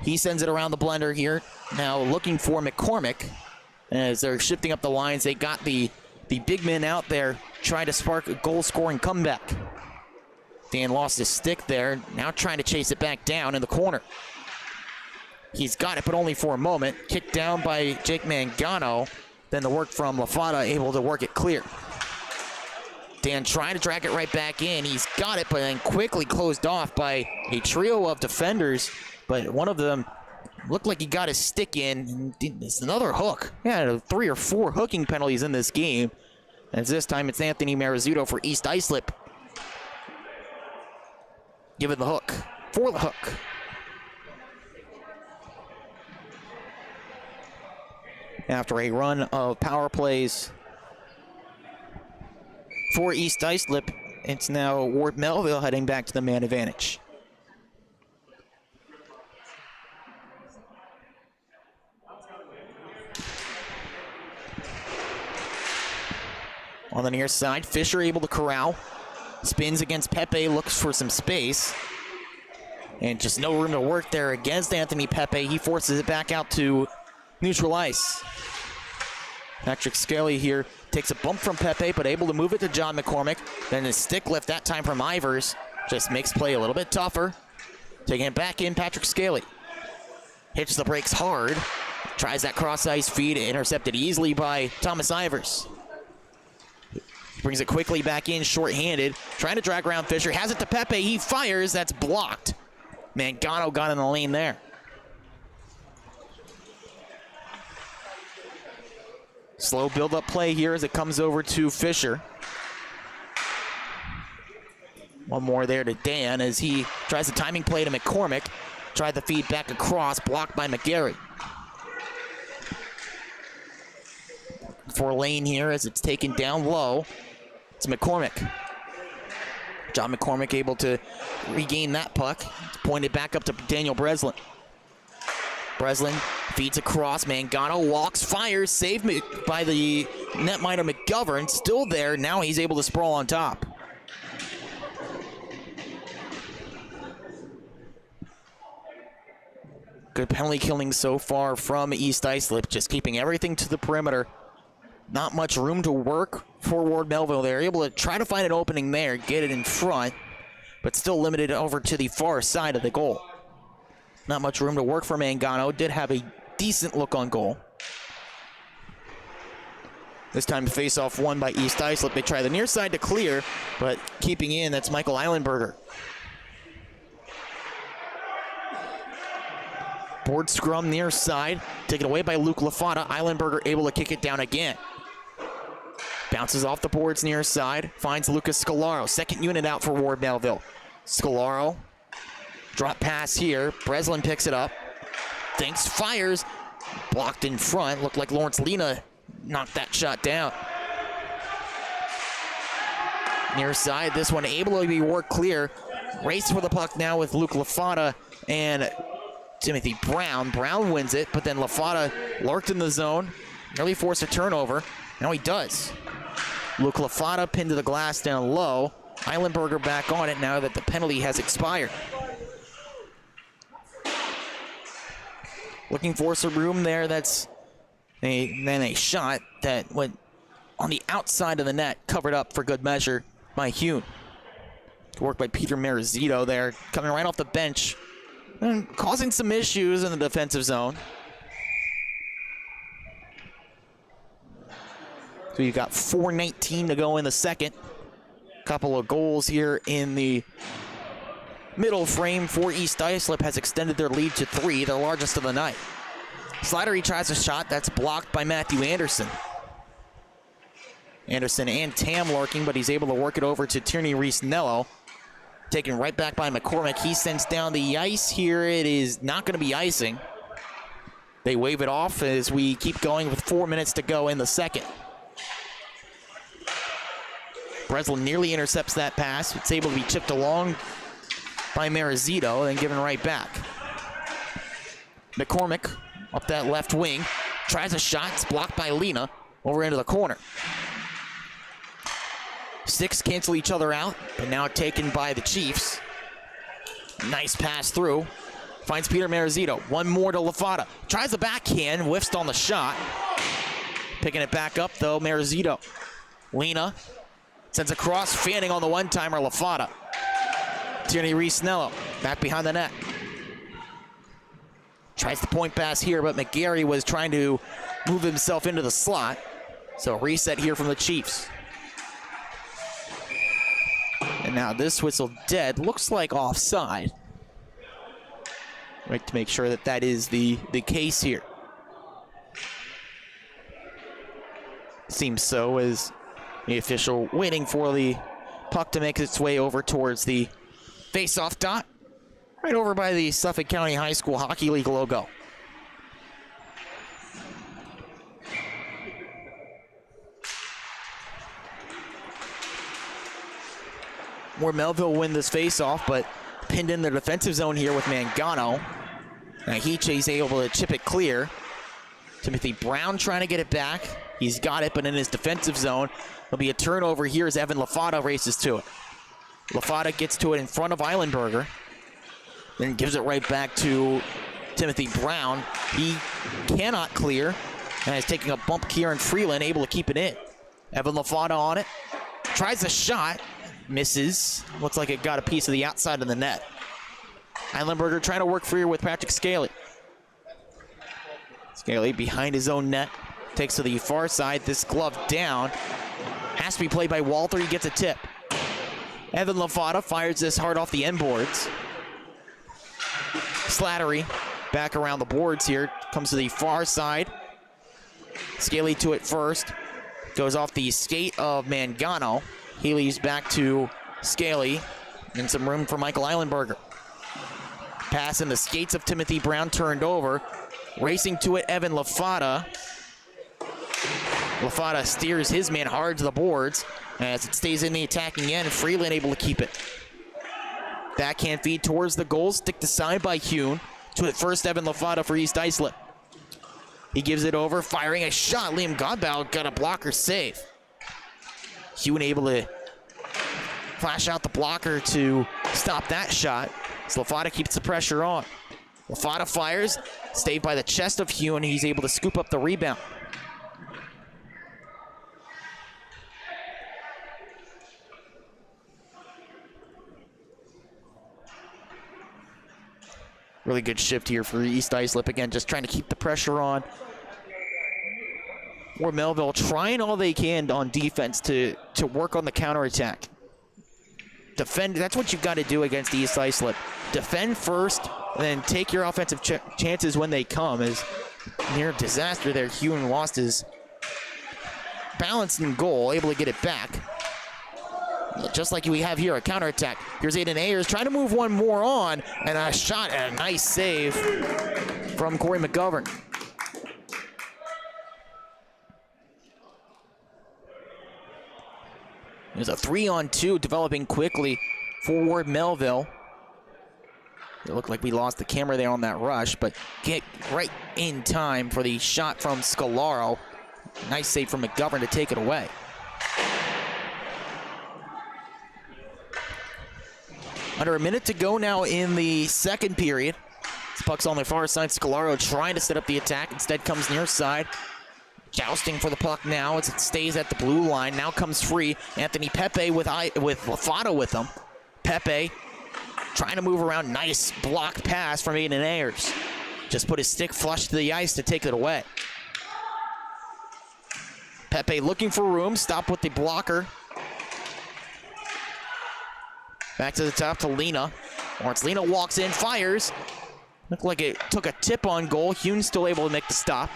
He sends it around the blender here, now looking for McCormick. As they're shifting up the lines, they got the big men out there trying to spark a goal-scoring comeback. Dan lost his stick there, now trying to chase it back down in the corner. He's got it, but only for a moment. Kicked down by Jake Mangano. Then the work from Lafada, able to work it clear. Dan trying to drag it right back in. He's got it, but then quickly closed off by a trio of defenders. But one of them looked like he got his stick in. It's another hook. Yeah, 3 or 4 hooking penalties in this game. As this time it's Anthony Marizzuto for East Islip. Given the hook. For the hook. After a run of power plays for East Islip, it's now Ward Melville heading back to the man advantage. On the near side, Fisher able to corral. Spins against Pepe, looks for some space. And just no room to work there against Anthony Pepe. He forces it back out to neutral ice. Patrick Skelly here takes a bump from Pepe, but able to move it to John McCormick. Then his stick lift that time from Ivers. Just makes play a little bit tougher. Taking it back in, Patrick Skelly. Hits the brakes hard. Tries that cross-ice feed, intercepted easily by Thomas Ivers. Brings it quickly back in, short-handed. Trying to drag around Fisher. Has it to Pepe. He fires. That's blocked. Mangano got in the lane there. Slow build-up play here as it comes over to Fisher. One more there to Dan as he tries the timing play to McCormick. Tried the feed back across, blocked by McGarry. For lane here as it's taken down low. It's McCormick. John McCormick able to regain that puck. It's pointed back up to Daniel Breslin. Breslin feeds across. Mangano walks, fires, saved by the netminder McGovern. Still there. Now he's able to sprawl on top. Good penalty killing so far from East Islip, just keeping everything to the perimeter. Not much room to work for Ward Melville. They're able to try to find an opening there, get it in front, but still limited over to the far side of the goal. Not much room to work for Mangano. Did have a decent look on goal. This time face-off won by East Islip. They try the near side to clear, but keeping in, that's Michael Eilenberger. Board scrum near side, taken away by Luke Lafada. Eilenberger able to kick it down again. Bounces off the boards near side, finds Lucas Scalaro. Second unit out for Ward Melville. Scalaro, drop pass here. Breslin picks it up. Thinks, fires. Blocked in front. Looked like Lawrence Lena knocked that shot down. Near side, this one able to be worked clear. Race for the puck now with Luke Lafada and Timothy Brown. Brown wins it, but then Lafada lurked in the zone. Nearly forced a turnover. Now he does. Luke Lafada pinned to the glass down low. Eilenberger back on it now that the penalty has expired. Looking for some room there. That's then a shot that went on the outside of the net, covered up for good measure by Hune. Work by Peter Marizito there, coming right off the bench and causing some issues in the defensive zone. So you've got 4:19 to go in the second. Couple of goals here in the middle frame for East Islip has extended their lead to 3, their largest of the night. Slattery tries a shot that's blocked by Matthew Anderson. Anderson and Tam lurking, but he's able to work it over to Tierney Reese-Nello. Taken right back by McCormick. He sends down the ice here. It is not going to be icing. They wave it off as we keep going with 4 minutes to go in the second. Breslin nearly intercepts that pass. It's able to be chipped along by Marizito, then given right back. McCormick up that left wing. Tries a shot. It's blocked by Lena. Over into the corner. Six cancel each other out, but now taken by the Chiefs. Nice pass through. Finds Peter Marizito. One more to Lafata. Tries the backhand. Whiffs on the shot. Picking it back up, though, Marizito. Lena sends a cross, fanning on the one-timer, Lafata. Tierney Reese-Snello back behind the net. Tries the point pass here, but McGarry was trying to move himself into the slot. So reset here from the Chiefs. And now this whistle dead. Looks like offside. Right, to make sure that that is the case here. Seems so, as the official waiting for the puck to make its way over towards the face-off dot. Right over by the Suffolk County High School Hockey League logo. Where Melville win this face-off, but pinned in the defensive zone here with Mangano. Now Hiche's able to chip it clear. Timothy Brown trying to get it back. He's got it, but in his defensive zone. There'll be a turnover here as Evan Lafata races to it. Lafata gets to it in front of Eilenberger. Then gives it right back to Timothy Brown. He cannot clear. And is taking a bump, Kieran Freeland able to keep it in. Evan Lafata on it. Tries a shot. Misses. Looks like it got a piece of the outside of the net. Eilenberger trying to work free with Patrick Scaly. Scaly behind his own net. Takes to the far side. This glove down. Has to be played by Walter. He gets a tip. Evan Lafata fires this hard off the end boards. Slattery back around the boards here. Comes to the far side. Scaly to it first. Goes off the skate of Mangano. He leaves back to Scaly. And some room for Michael Eilenberger. Pass in the skates of Timothy Brown turned over. Racing to it, Evan Lafata. Lafata steers his man hard to the boards as it stays in the attacking end. Freeland able to keep it. Backhand feed towards the goal. Stick to side by Hune. To it first, Evan Lafata for East Islip. He gives it over, firing a shot. Liam Godbout got a blocker save. Hune able to flash out the blocker to stop that shot. So Lafata keeps the pressure on. Lafata fires, stayed by the chest of Hune. He's able to scoop up the rebound. Really good shift here for East Islip. Again, just trying to keep the pressure on. Or Melville trying all they can on defense to work on the counterattack. Defend, that's what you've got to do against East Islip. Defend first, and then take your offensive chances when they come. As near disaster there, Hune lost his balance in goal, able to get it back. Just like we have here, a counterattack. Here's Aiden Ayers trying to move one more on, and a shot and a nice save from Corey McGovern. There's a 3-on-2 developing quickly for Melville. It looked like we lost the camera there on that rush, but get right in time for the shot from Scalaro. Nice save from McGovern to take it away. Under a minute to go now in the second period. This puck's on the far side. Scalaro trying to set up the attack. Instead comes near side. Jousting for the puck now as it stays at the blue line. Now comes free. Anthony Pepe with Lafata with him. Pepe trying to move around. Nice block pass from Aiden Ayers. Just put his stick flush to the ice to take it away. Pepe looking for room. Stop with the blocker. Back to the top to Lena. Lawrence Lena walks in, fires. Looked like it took a tip on goal. Hune still able to make the stop.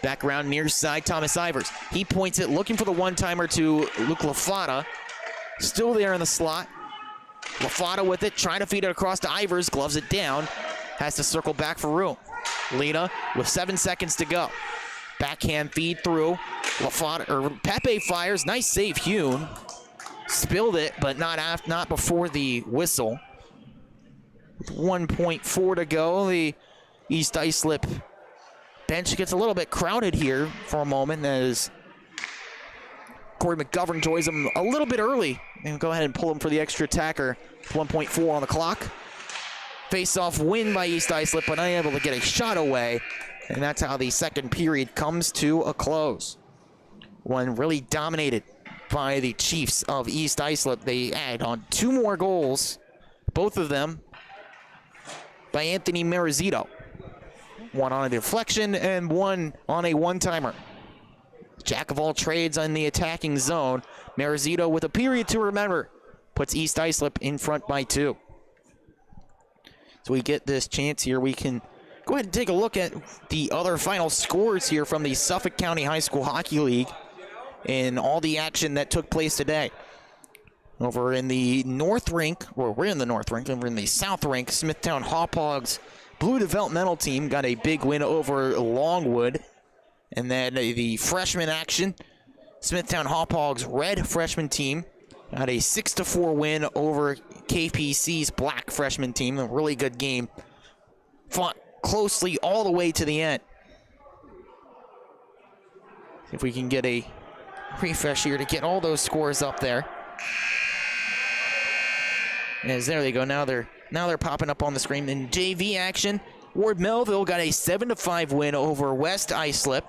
Back around near side, Thomas Ivers. He points it, looking for the one-timer to Luke Lafata. Still there in the slot. Lafata with it, trying to feed it across to Ivers. Gloves it down. Has to circle back for room. Lena with 7 seconds to go. Backhand feed through. Pepe fires. Nice save, Hune. Spilled it, but not before the whistle. 1.4 to go. The East Islip bench gets a little bit crowded here for a moment as Corey McGovern joins him a little bit early. And go ahead and pull him for the extra attacker. 1.4 on the clock. Face-off win by East Islip, but unable to get a shot away. And that's how the second period comes to a close. One really dominated by the Chiefs of East Islip. They add on 2 more goals, both of them by Anthony Marizito. One on a deflection and one on a one-timer. Jack of all trades on the attacking zone. Marizito with a period to remember puts East Islip in front by 2. So we get this chance here. We can go ahead and take a look at the other final scores here from the Suffolk County High School Hockey League and all the action that took place today. Over in the North Rink, or we're in the North Rink, and we're in the South Rink, Smithtown Hawkhogs Blue Developmental Team got a big win over Longwood. And then the freshman action, Smithtown Hawkhogs Red freshman team got a 6-4 win over KPC's Black freshman team. A really good game. Fought closely all the way to the end. See if we can get a refresh here to get all those scores up there. As there they go. Now they're popping up on the screen. In JV action, Ward Melville got a 7-5 win over West Islip.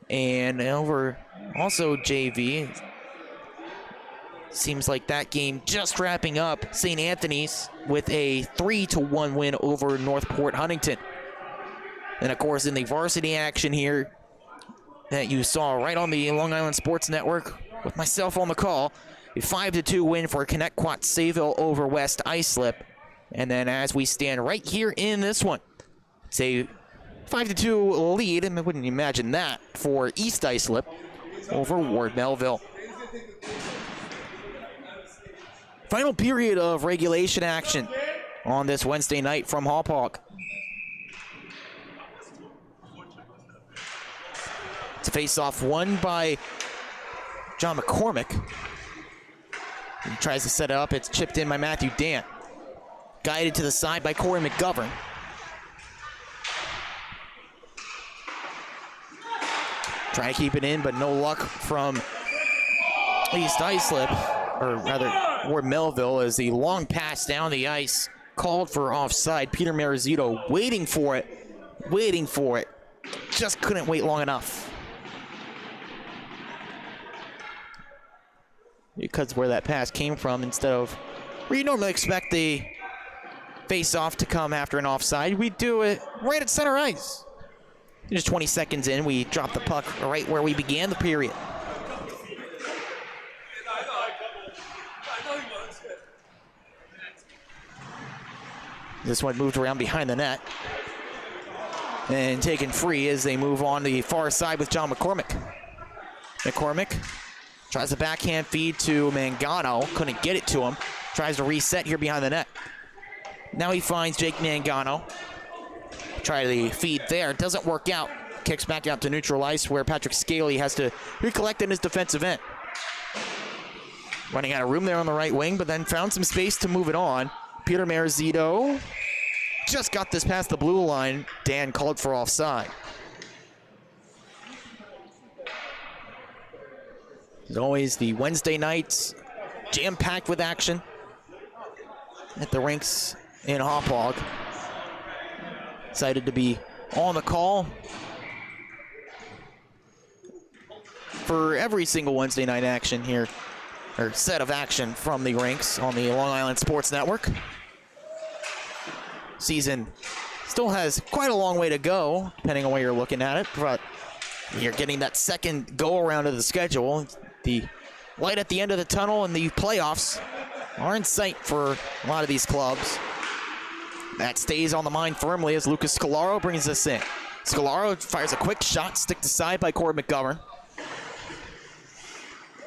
And over also JV, seems like that game just wrapping up. St. Anthony's with a 3-1 win over Northport Huntington. And of course in the varsity action here that you saw right on the Long Island Sports Network with myself on the call, a 5-2 win for Connecticut Sayville over West Islip. And then as we stand right here in this one, say 5-2 lead, and I wouldn't imagine that, for East Islip over Ward Melville. Final period of regulation action on this Wednesday night from Hauppauge. It's a face-off won by John McCormick. He tries to set it up. It's chipped in by Matthew Dant. Guided to the side by Corey McGovern. Trying to keep it in, but no luck from East Islip, or rather Ward Melville, as the long pass down the ice called for offside. Peter Marizito waiting for it, just couldn't wait long enough. Because where that pass came from, instead of where you normally expect the face-off to come after an offside, we do it right at center ice. Just 20 seconds in, we drop the puck right where we began the period. This one moved around behind the net. And taken free as they move on the far side with John McCormick. McCormick tries a backhand feed to Mangano. Couldn't get it to him. Tries to reset here behind the net. Now he finds Jake Mangano. Try the feed there. Doesn't work out. Kicks back out to neutral ice where Patrick Scaley has to recollect in his defensive end. Running out of room there on the right wing, but then found some space to move it on. Peter Marizito just got this past the blue line. Dan called for offside. As always, the Wednesday nights jam-packed with action at the rinks in Hauppauge. Excited to be on the call for every single Wednesday night action here, or set of action from the rinks on the Long Island Sports Network. Season still has quite a long way to go, depending on where you're looking at it, but you're getting that second go-around of the schedule. The light at the end of the tunnel and the playoffs are in sight for a lot of these clubs. That stays on the mind firmly as Lucas Scalaro brings us in. Scalaro fires a quick shot, stick to side by Corey McGovern.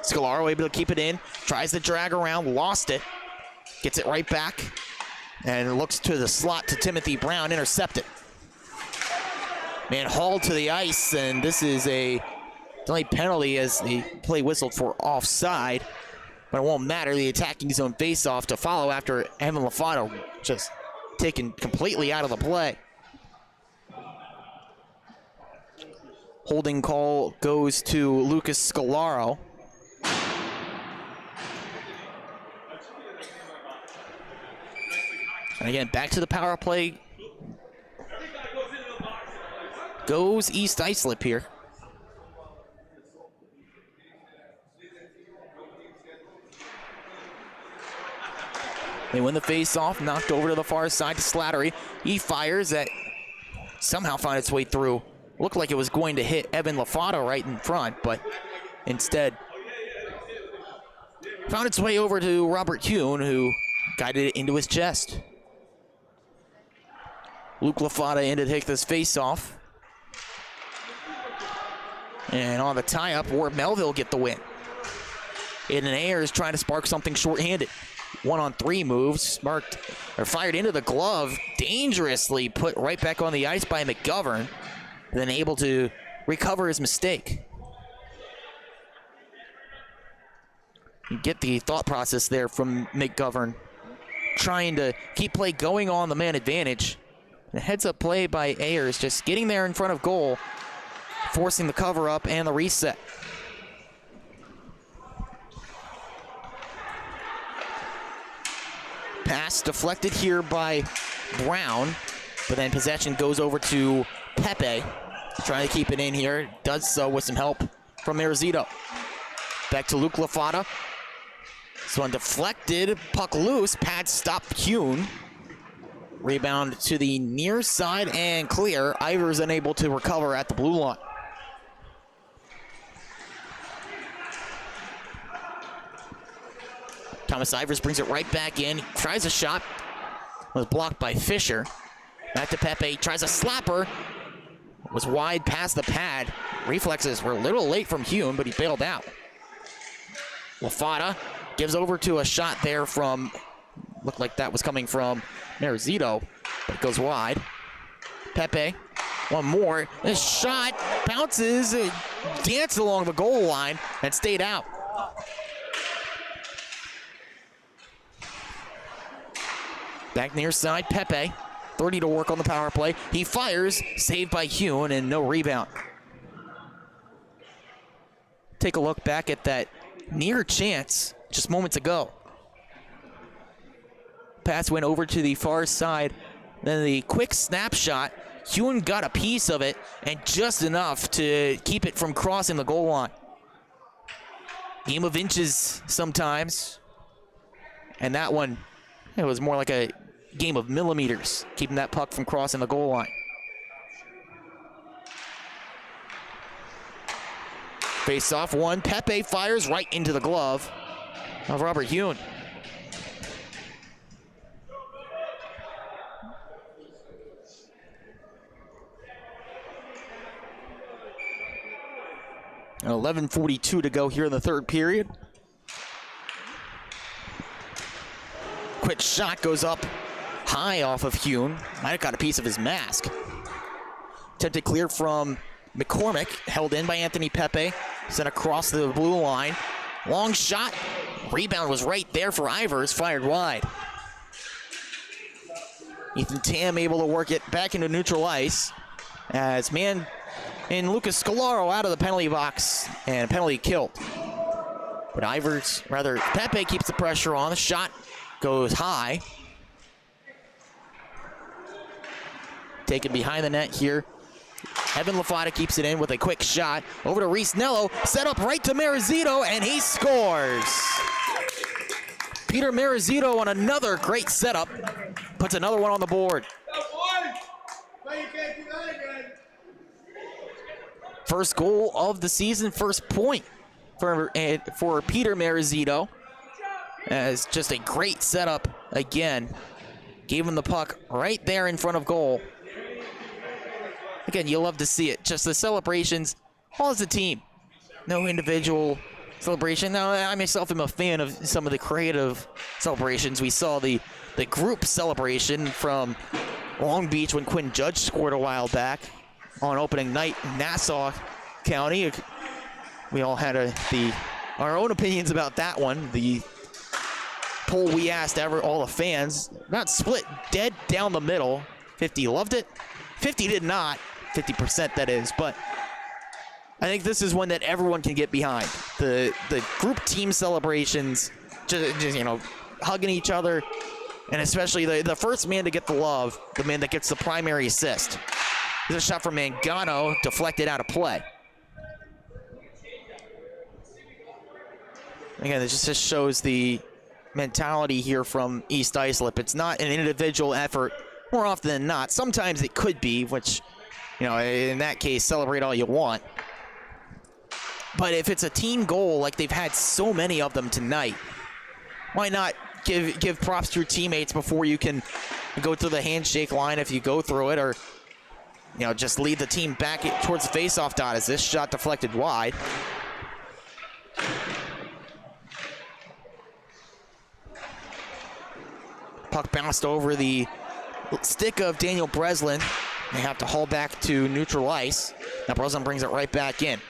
Scalaro able to keep it in, tries to drag around, lost it, gets it right back, and looks to the slot to Timothy Brown, intercepted. Man hauled to the ice, and this is a delayed penalty as the play whistled for offside, but it won't matter. The attacking zone face-off to follow after Evan Lofato just taken completely out of the play. Holding call goes to Lucas Scalaro. And again, back to the power play. Goes East Islip here. They win the face-off, knocked over to the far side to Slattery. He fires that somehow found its way through. Looked like it was going to hit Evan Lafata right in front, but instead found its way over to Robert Hune, who guided it into his chest. Luke Lafata in to take this face-off. And on the tie-up, Ward Melville get the win. Aiden Ayers trying to spark something short-handed. 1-on-3 moves, fired into the glove, dangerously put right back on the ice by McGovern, then able to recover his mistake. You get the thought process there from McGovern, trying to keep play going on the man advantage. A heads-up play by Ayers, just getting there in front of goal, forcing the cover-up and the reset. Pass deflected here by Brown, but then possession goes over to Pepe. Trying to keep it in here, does so with some help from Marizito. Back to Luke Lafata. This one deflected, puck loose, pad stop Hune. Rebound to the near side and clear. Ivers unable to recover at the blue line. Thomas Ivers brings it right back in, tries a shot, was blocked by Fisher. Back to Pepe, tries a slapper, was wide past the pad. Reflexes were a little late from Hune, but he bailed out. Lafata gives over to a shot there from, looked like that was coming from Marizito, but it goes wide. Pepe, one more. This shot bounces, danced along the goal line, and stayed out. Back near side, Pepe, 30 to work on the power play. He fires, saved by Hune, and no rebound. Take a look back at that near chance just moments ago. Pass went over to the far side. Then the quick snapshot, Hune got a piece of it, and just enough to keep it from crossing the goal line. Game of inches sometimes. And that one, it was more like a game of millimeters, keeping that puck from crossing the goal line. Face off one, Pepe fires right into the glove of Robert Hune. And 11:42 to go here in the third period. Quick shot goes up high off of Hune. Might have got a piece of his mask. Attempted clear from McCormick, held in by Anthony Pepe. Sent across the blue line. Long shot. Rebound was right there for Ivers, fired wide. Ethan Tam able to work it back into neutral ice as man in Lucas Scalaro out of the penalty box and penalty killed. But Pepe keeps the pressure on. The shot goes high. Taken behind the net here. Evan Lafata keeps it in with a quick shot. Over to Reese Nello. Set up right to Marizito, and he scores. Peter Marizito on another great setup. Puts another one on the board. First goal of the season, first point for Peter Marizito. As just a great setup again. Gave him the puck right there in front of goal. Again, you'll love to see it. Just the celebrations, all as a team. No individual celebration. Now, I myself am a fan of some of the creative celebrations. We saw the group celebration from Long Beach when Quinn Judge scored a while back on opening night in Nassau County. We all had our own opinions about that one. The poll we asked all the fans, not split dead down the middle. 50 loved it, 50 did not, 50% that is, but I think this is one that everyone can get behind. The group team celebrations, just hugging each other, and especially the first man to get the love, the man that gets the primary assist. There's a shot from Mangano, deflected out of play. Again, it just shows the mentality here from East Islip. It's not an individual effort more often than not. Sometimes it could be, which, in that case, celebrate all you want. But if it's a team goal, like they've had so many of them tonight, why not give props to your teammates before you can go through the handshake line if you go through it, or just lead the team back towards the face-off dot as this shot deflected wide. Puck bounced over the stick of Daniel Breslin. They have to haul back to neutral ice. Now Breslin brings it right back in.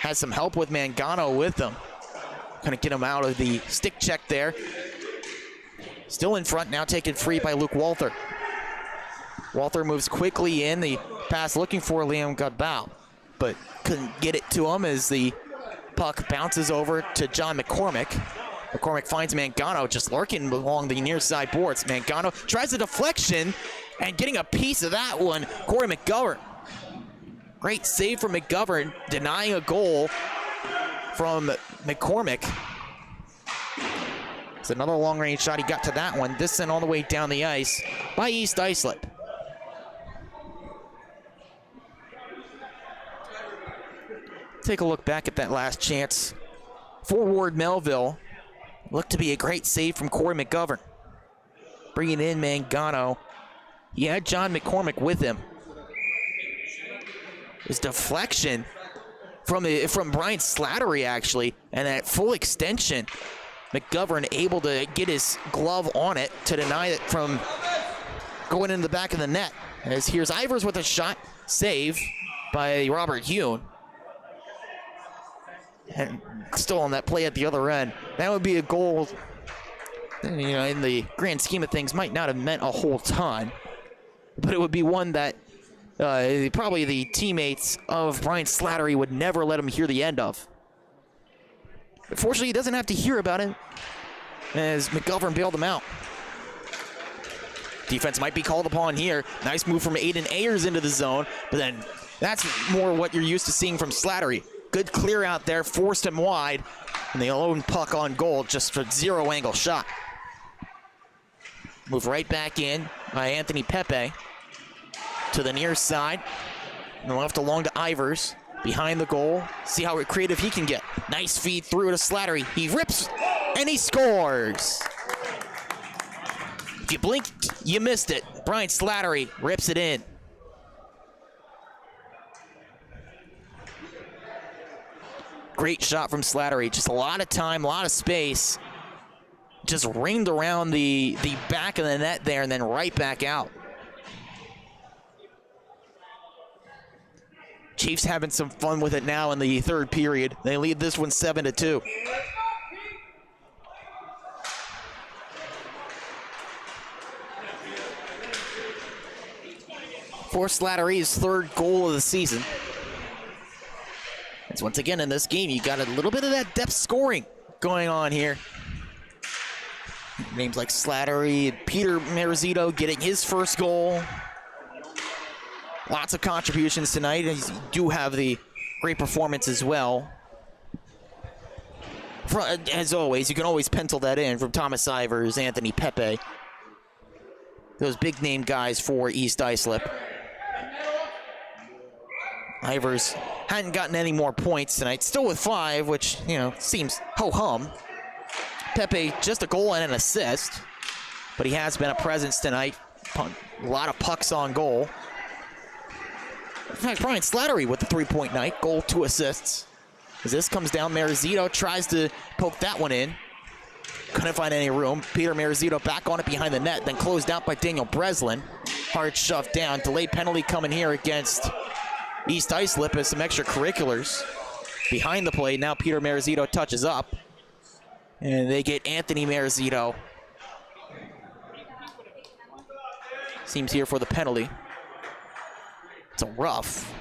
Has some help with Mangano with them. Gonna get him out of the stick check there. Still in front, now taken free by Luke Walther. Walther moves quickly in, the pass looking for Liam Godbout, but couldn't get it to him as the puck bounces over to John McCormick. McCormick finds Mangano just lurking along the near side boards. Mangano tries a deflection, and getting a piece of that one, Corey McGovern. Great save from McGovern, denying a goal from McCormick. It's another long-range shot. He got to that one. This sent all the way down the ice by East Islip. Take a look back at that last chance. Forward Melville. Looked to be a great save from Corey McGovern. Bringing in Mangano. He had John McCormick with him. His deflection from Brian Slattery, actually, and that full extension. McGovern able to get his glove on it to deny it from going into the back of the net. As here's Ivers with a shot, save by Robert Hune. And still on that play at the other end. That would be a goal, in the grand scheme of things, might not have meant a whole ton, but it would be one that probably the teammates of Brian Slattery would never let him hear the end of. But fortunately, he doesn't have to hear about it, as McGovern bailed him out. Defense might be called upon here. Nice move from Aiden Ayers into the zone, but then that's more what you're used to seeing from Slattery. Good clear out there, forced him wide, and the lone puck on goal, just a zero-angle shot. Move right back in by Anthony Pepe to the near side, and left along to Ivers. Behind the goal, see how creative he can get. Nice feed through to Slattery. He rips, and he scores. If you blinked, you missed it. Brian Slattery rips it in. Great shot from Slattery. Just a lot of time, a lot of space. Just ringed around the back of the net there and then right back out. Chiefs having some fun with it now in the third period. They lead this one 7-2. For Slattery's third goal of the season. As once again in this game, you got a little bit of that depth scoring going on here. Names like Slattery and Peter Marizito getting his first goal. Lots of contributions tonight. You do have the great performance as well. As always, you can always pencil that in from Thomas Ivers, Anthony Pepe. Those big name guys for East Islip. Ivers hadn't gotten any more points tonight. Still with 5, which, seems ho-hum. Pepe, just a goal and an assist. But he has been a presence tonight. A lot of pucks on goal. In fact, Brian Slattery with the 3-point night. Goal, 2 assists. As this comes down, Marizito tries to poke that one in. Couldn't find any room. Peter Marizito back on it behind the net, then closed out by Daniel Breslin. Hard shoved down. Delayed penalty coming here against East Islip as some extracurriculars. Behind the play, now Peter Marizito touches up. And they get Anthony Marizito seems here for the penalty. It's a rough.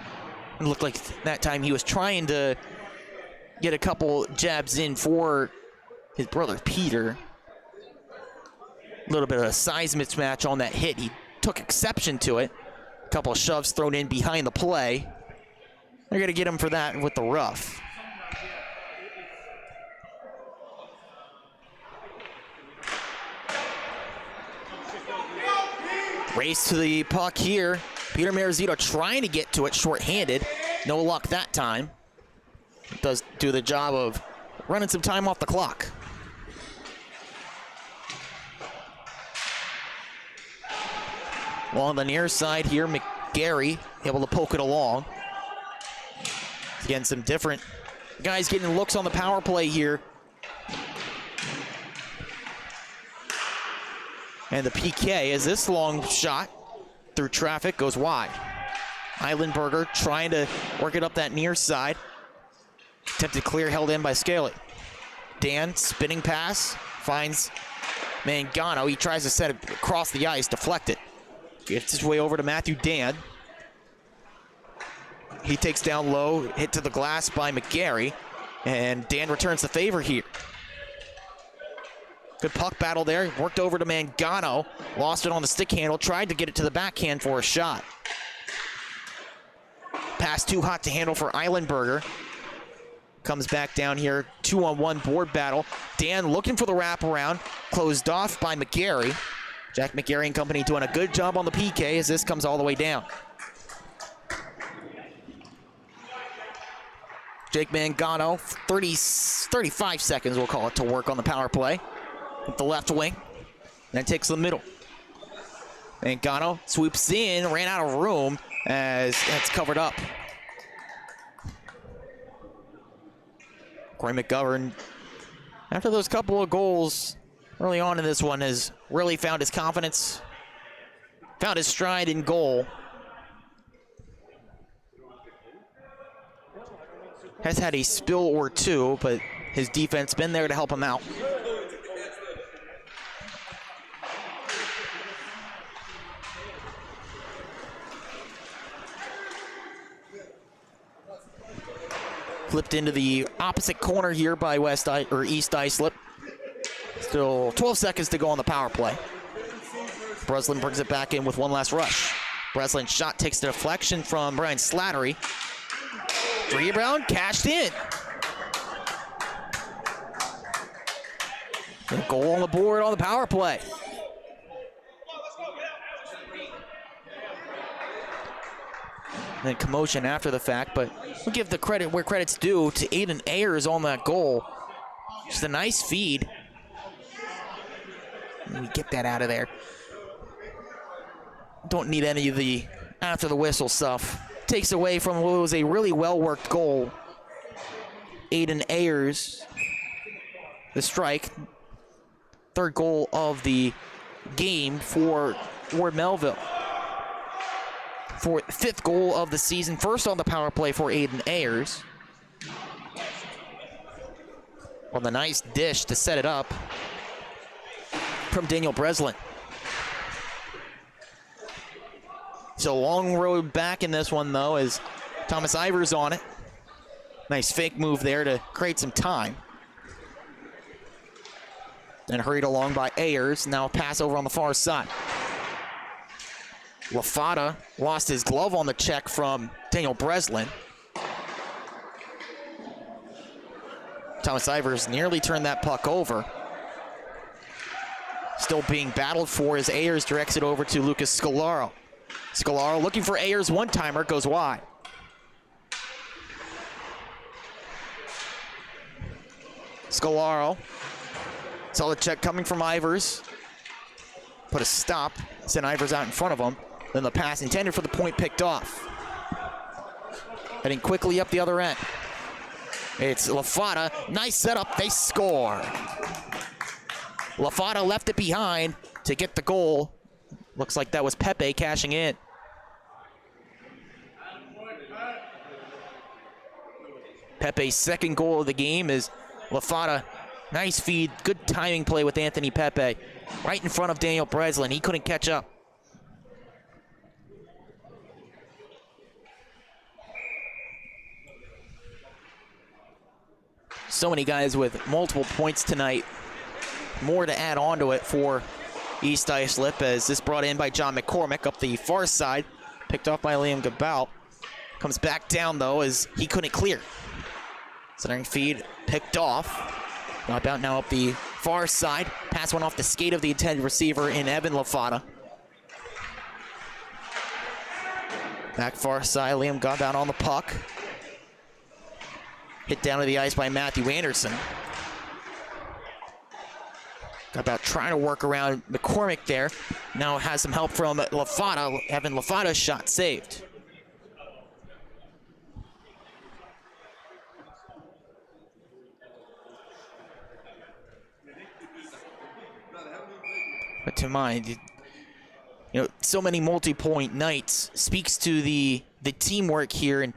It looked like that time he was trying to get a couple jabs in for his brother Peter. A little bit of a size mismatch on that hit. He took exception to it. A couple of shoves thrown in behind the play. They're going to get him for that with the rough. Race to the puck here. Peter Marizito trying to get to it short-handed. No luck that time. Does do the job of running some time off the clock. Along the near side here, McGarry able to poke it along. Again, some different guys getting looks on the power play here. And the PK as this long shot through traffic goes wide. Eilenberger trying to work it up that near side. Attempted clear, held in by Scaly. Dan, spinning pass, finds Mangano. He tries to set it across the ice, deflect it. Gets his way over to Matthew Dan. He takes down low, hit to the glass by McGarry, and Dan returns the favor here. Good puck battle there, worked over to Mangano, lost it on the stick handle, tried to get it to the backhand for a shot. Pass too hot to handle for Eilenberger. Comes back down here, 2-on-1 board battle. Dan looking for the wraparound, closed off by McGarry. Jack McGarry and company doing a good job on the PK as this comes all the way down. Jake Mangano, 35 seconds, we'll call it, to work on the power play. With the left wing, then takes the middle. Mangano sweeps in, ran out of room as that's covered up. Corey McGovern, after those couple of goals early on in this one, has really found his confidence, found his stride in goal. Has had a spill or two, but his defense been there to help him out. Flipped into the opposite corner here by East Islip. Still 12 seconds to go on the power play. Breslin brings it back in with one last rush. Breslin's shot takes the deflection from Brian Slattery. Rebound, cashed in. A goal on the board on the power play. And then commotion after the fact, but we'll give the credit where credit's due to Aiden Ayers on that goal. Just a nice feed. Let me get that out of there. Don't need any of the after the whistle stuff. Takes away from what was a really well-worked goal. Aiden Ayers, the strike. Third goal of the game for Melville. Fifth goal of the season. First on the power play for Aiden Ayers. On the nice dish to set it up from Daniel Breslin. So long road back in this one, though, as Thomas Ivers on it. Nice fake move there to create some time. And hurried along by Ayers. Now a pass over on the far side. Lafata lost his glove on the check from Daniel Breslin. Thomas Ivers nearly turned that puck over. Still being battled for as Ayers directs it over to Lucas Scolaro. Scolaro looking for Ayers, one-timer, goes wide. Scolaro, solid check coming from Ivers. Put a stop, sent Ivers out in front of him. Then the pass intended for the point picked off. Heading quickly up the other end. It's Lafata, nice setup, they score. Lafata left it behind to get the goal. Looks like that was Pepe cashing in. Pepe's second goal of the game is Lafata. Nice feed, good timing play with Anthony Pepe. Right in front of Daniel Breslin, he couldn't catch up. So many guys with multiple points tonight. More to add on to it for East Islip, as this brought in by John McCormick up the far side. Picked off by Liam Gabout. Comes back down, though, as he couldn't clear. Centering feed picked off. Gabout now up the far side. Pass went off the skate of the intended receiver in Evan Lafata. Back far side, Liam Gabout on the puck. Hit down to the ice by Matthew Anderson. Gabout trying to work around McCormick there. Now has some help from Lafata. Evan Lafata's shot saved. But to mind, you know, so many multi-point nights speaks to the teamwork here and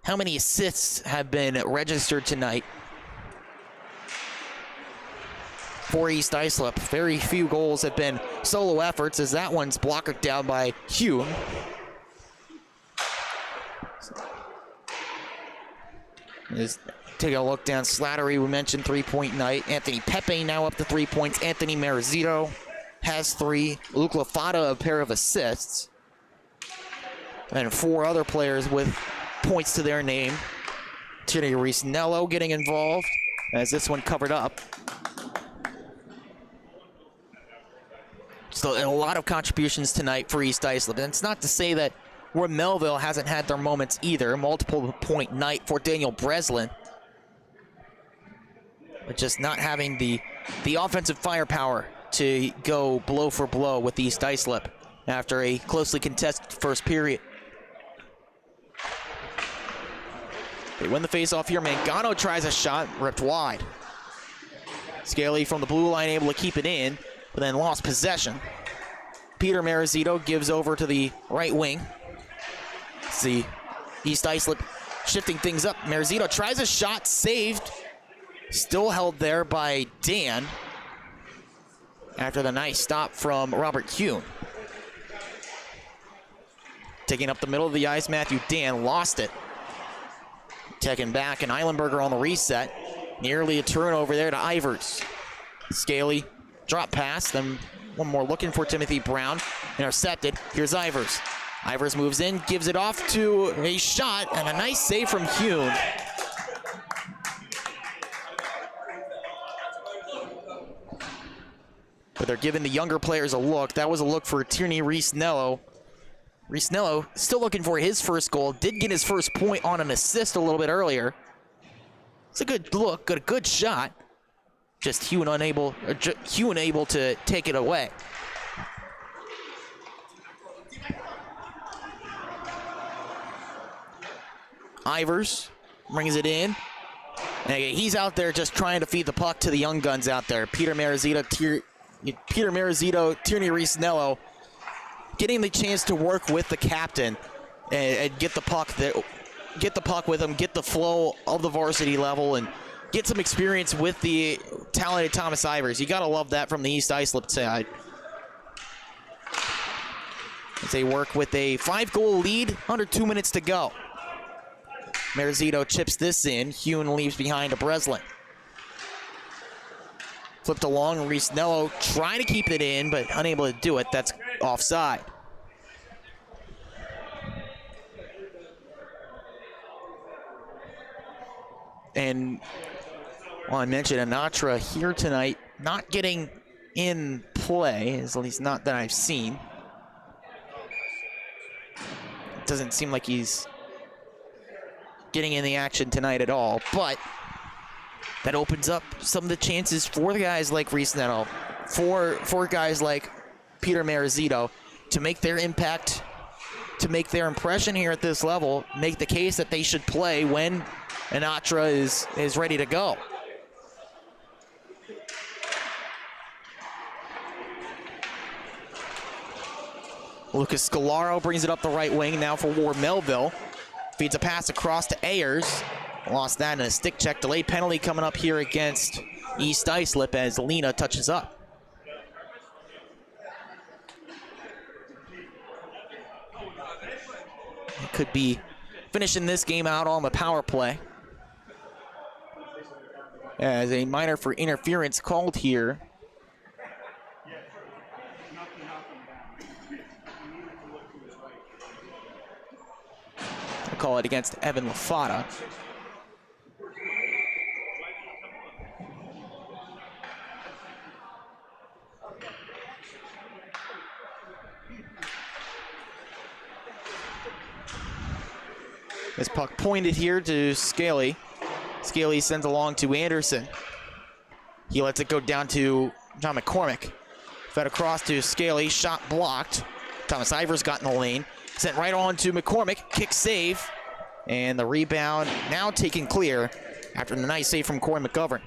how many assists have been registered tonight for East Islip. Very few goals have been solo efforts, as that one's blocked down by Hugh. Just take a look down. Slattery, we mentioned, 3-point night. Anthony Pepe now up to 3 points. Anthony Marizito has 3. Luke Lafata, a pair of assists. And 4 other players with points to their name. Tierney Reese-Nello getting involved as this one covered up. So a lot of contributions tonight for East Islip. And it's not to say that where Melville hasn't had their moments either. Multiple point night for Daniel Breslin. But just not having the offensive firepower to go blow for blow with East Islip after a closely contested first period. They win the face-off here. Mangano tries a shot, ripped wide. Scaly from the blue line able to keep it in, but then lost possession. Peter Marizito gives over to the right wing. See East Islip shifting things up. Marizito tries a shot, saved. Still held there by Dan after the nice stop from Robert Kuhn. Taking up the middle of the ice, Matthew Dan lost it. Taken back, and Eilenberger on the reset. Nearly a turnover there to Ivers. Scaly drop pass, then one more looking for Timothy Brown. Intercepted. Here's Ivers. Ivers moves in, gives it off to a shot, and a nice save from Kuhn. But they're giving the younger players a look. That was a look for Tierney Reese-Nello. Reese-Nello still looking for his first goal. Did get his first point on an assist a little bit earlier. It's a good look, a good shot. Just Hugh unable to take it away. Ivers brings it in. And he's out there just trying to feed the puck to the young guns out there. Peter Marizito, Tierney Reese-Nello, getting the chance to work with the captain and get the puck there, get the puck with him, get the flow of the varsity level, and get some experience with the talented Thomas Ivers. You gotta love that from the East Islip side. As they work with a 5-goal lead, under 2 minutes to go. Marizito chips this in. Hune leaves behind to Breslin. Flipped along, Reese-Nello trying to keep it in, but unable to do it. That's offside. And well, I mentioned Anatra here tonight, not getting in play, at least not that I've seen. It doesn't seem like he's getting in the action tonight at all, but that opens up some of the chances for the guys like Reese-Nello, for guys like Peter Marizito to make their impact, to make their impression here at this level, make the case that they should play when Anatra is ready to go. Lucas Scalaro brings it up the right wing now for Ward Melville. Feeds a pass across to Ayers. Lost that in a stick check. Delay penalty coming up here against East Islip as Lena touches up. It could be finishing this game out on the power play. as a minor for interference called here. I call it against Evan Lafata. This puck pointed here to Scaly. Scaly sends along to Anderson. He lets it go down to John McCormick. Fed across to Scaly, shot blocked. Thomas Ivers got in the lane. Sent right on to McCormick, kick save. And the rebound now taken clear after the nice save from Corey McGovern.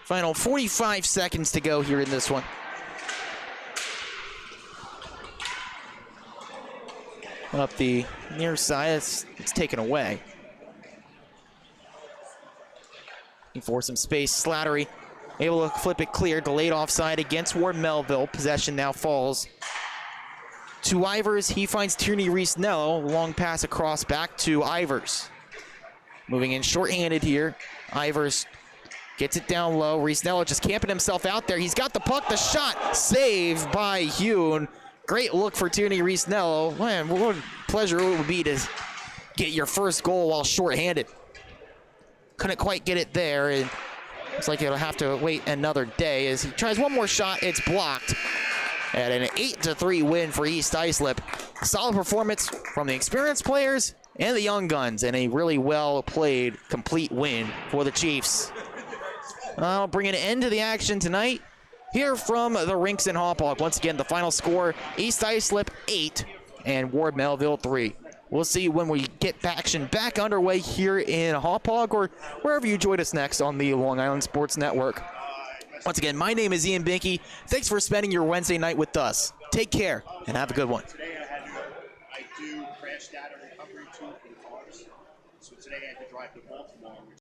Final 45 seconds to go here in this one. Up the near side, it's taken away. Looking for some space, Slattery able to flip it clear, delayed offside against Ward Melville. Possession now falls to Ivers. He finds Tierney Reese-Nello, long pass across back to Ivers. Moving in shorthanded here, Ivers gets it down low. Reese-Nello just camping himself out there. He's got the puck, the shot, saved by Hune. Great look for Tierney Reese-Nello. Man, what a pleasure it would be to get your first goal while shorthanded. Couldn't quite get it there, and looks like it'll have to wait another day as he tries one more shot. It's blocked. And an 8-3 win for East Islip. Solid performance from the experienced players and the young guns, and a really well-played, complete win for the Chiefs. I'll bring an end to the action tonight here from the rinks in Hauppauge. Once again, the final score, East Islip 8 and Ward Melville 3. We'll see when we get action back underway here in Hauppauge or wherever you join us next on the Long Island Sports Network. Once again, my name is Ian Binky. Thanks for spending your Wednesday night with us. Take care and have a good one. Today I do crash data recovery too for the cars. So today I had to drive to Baltimore.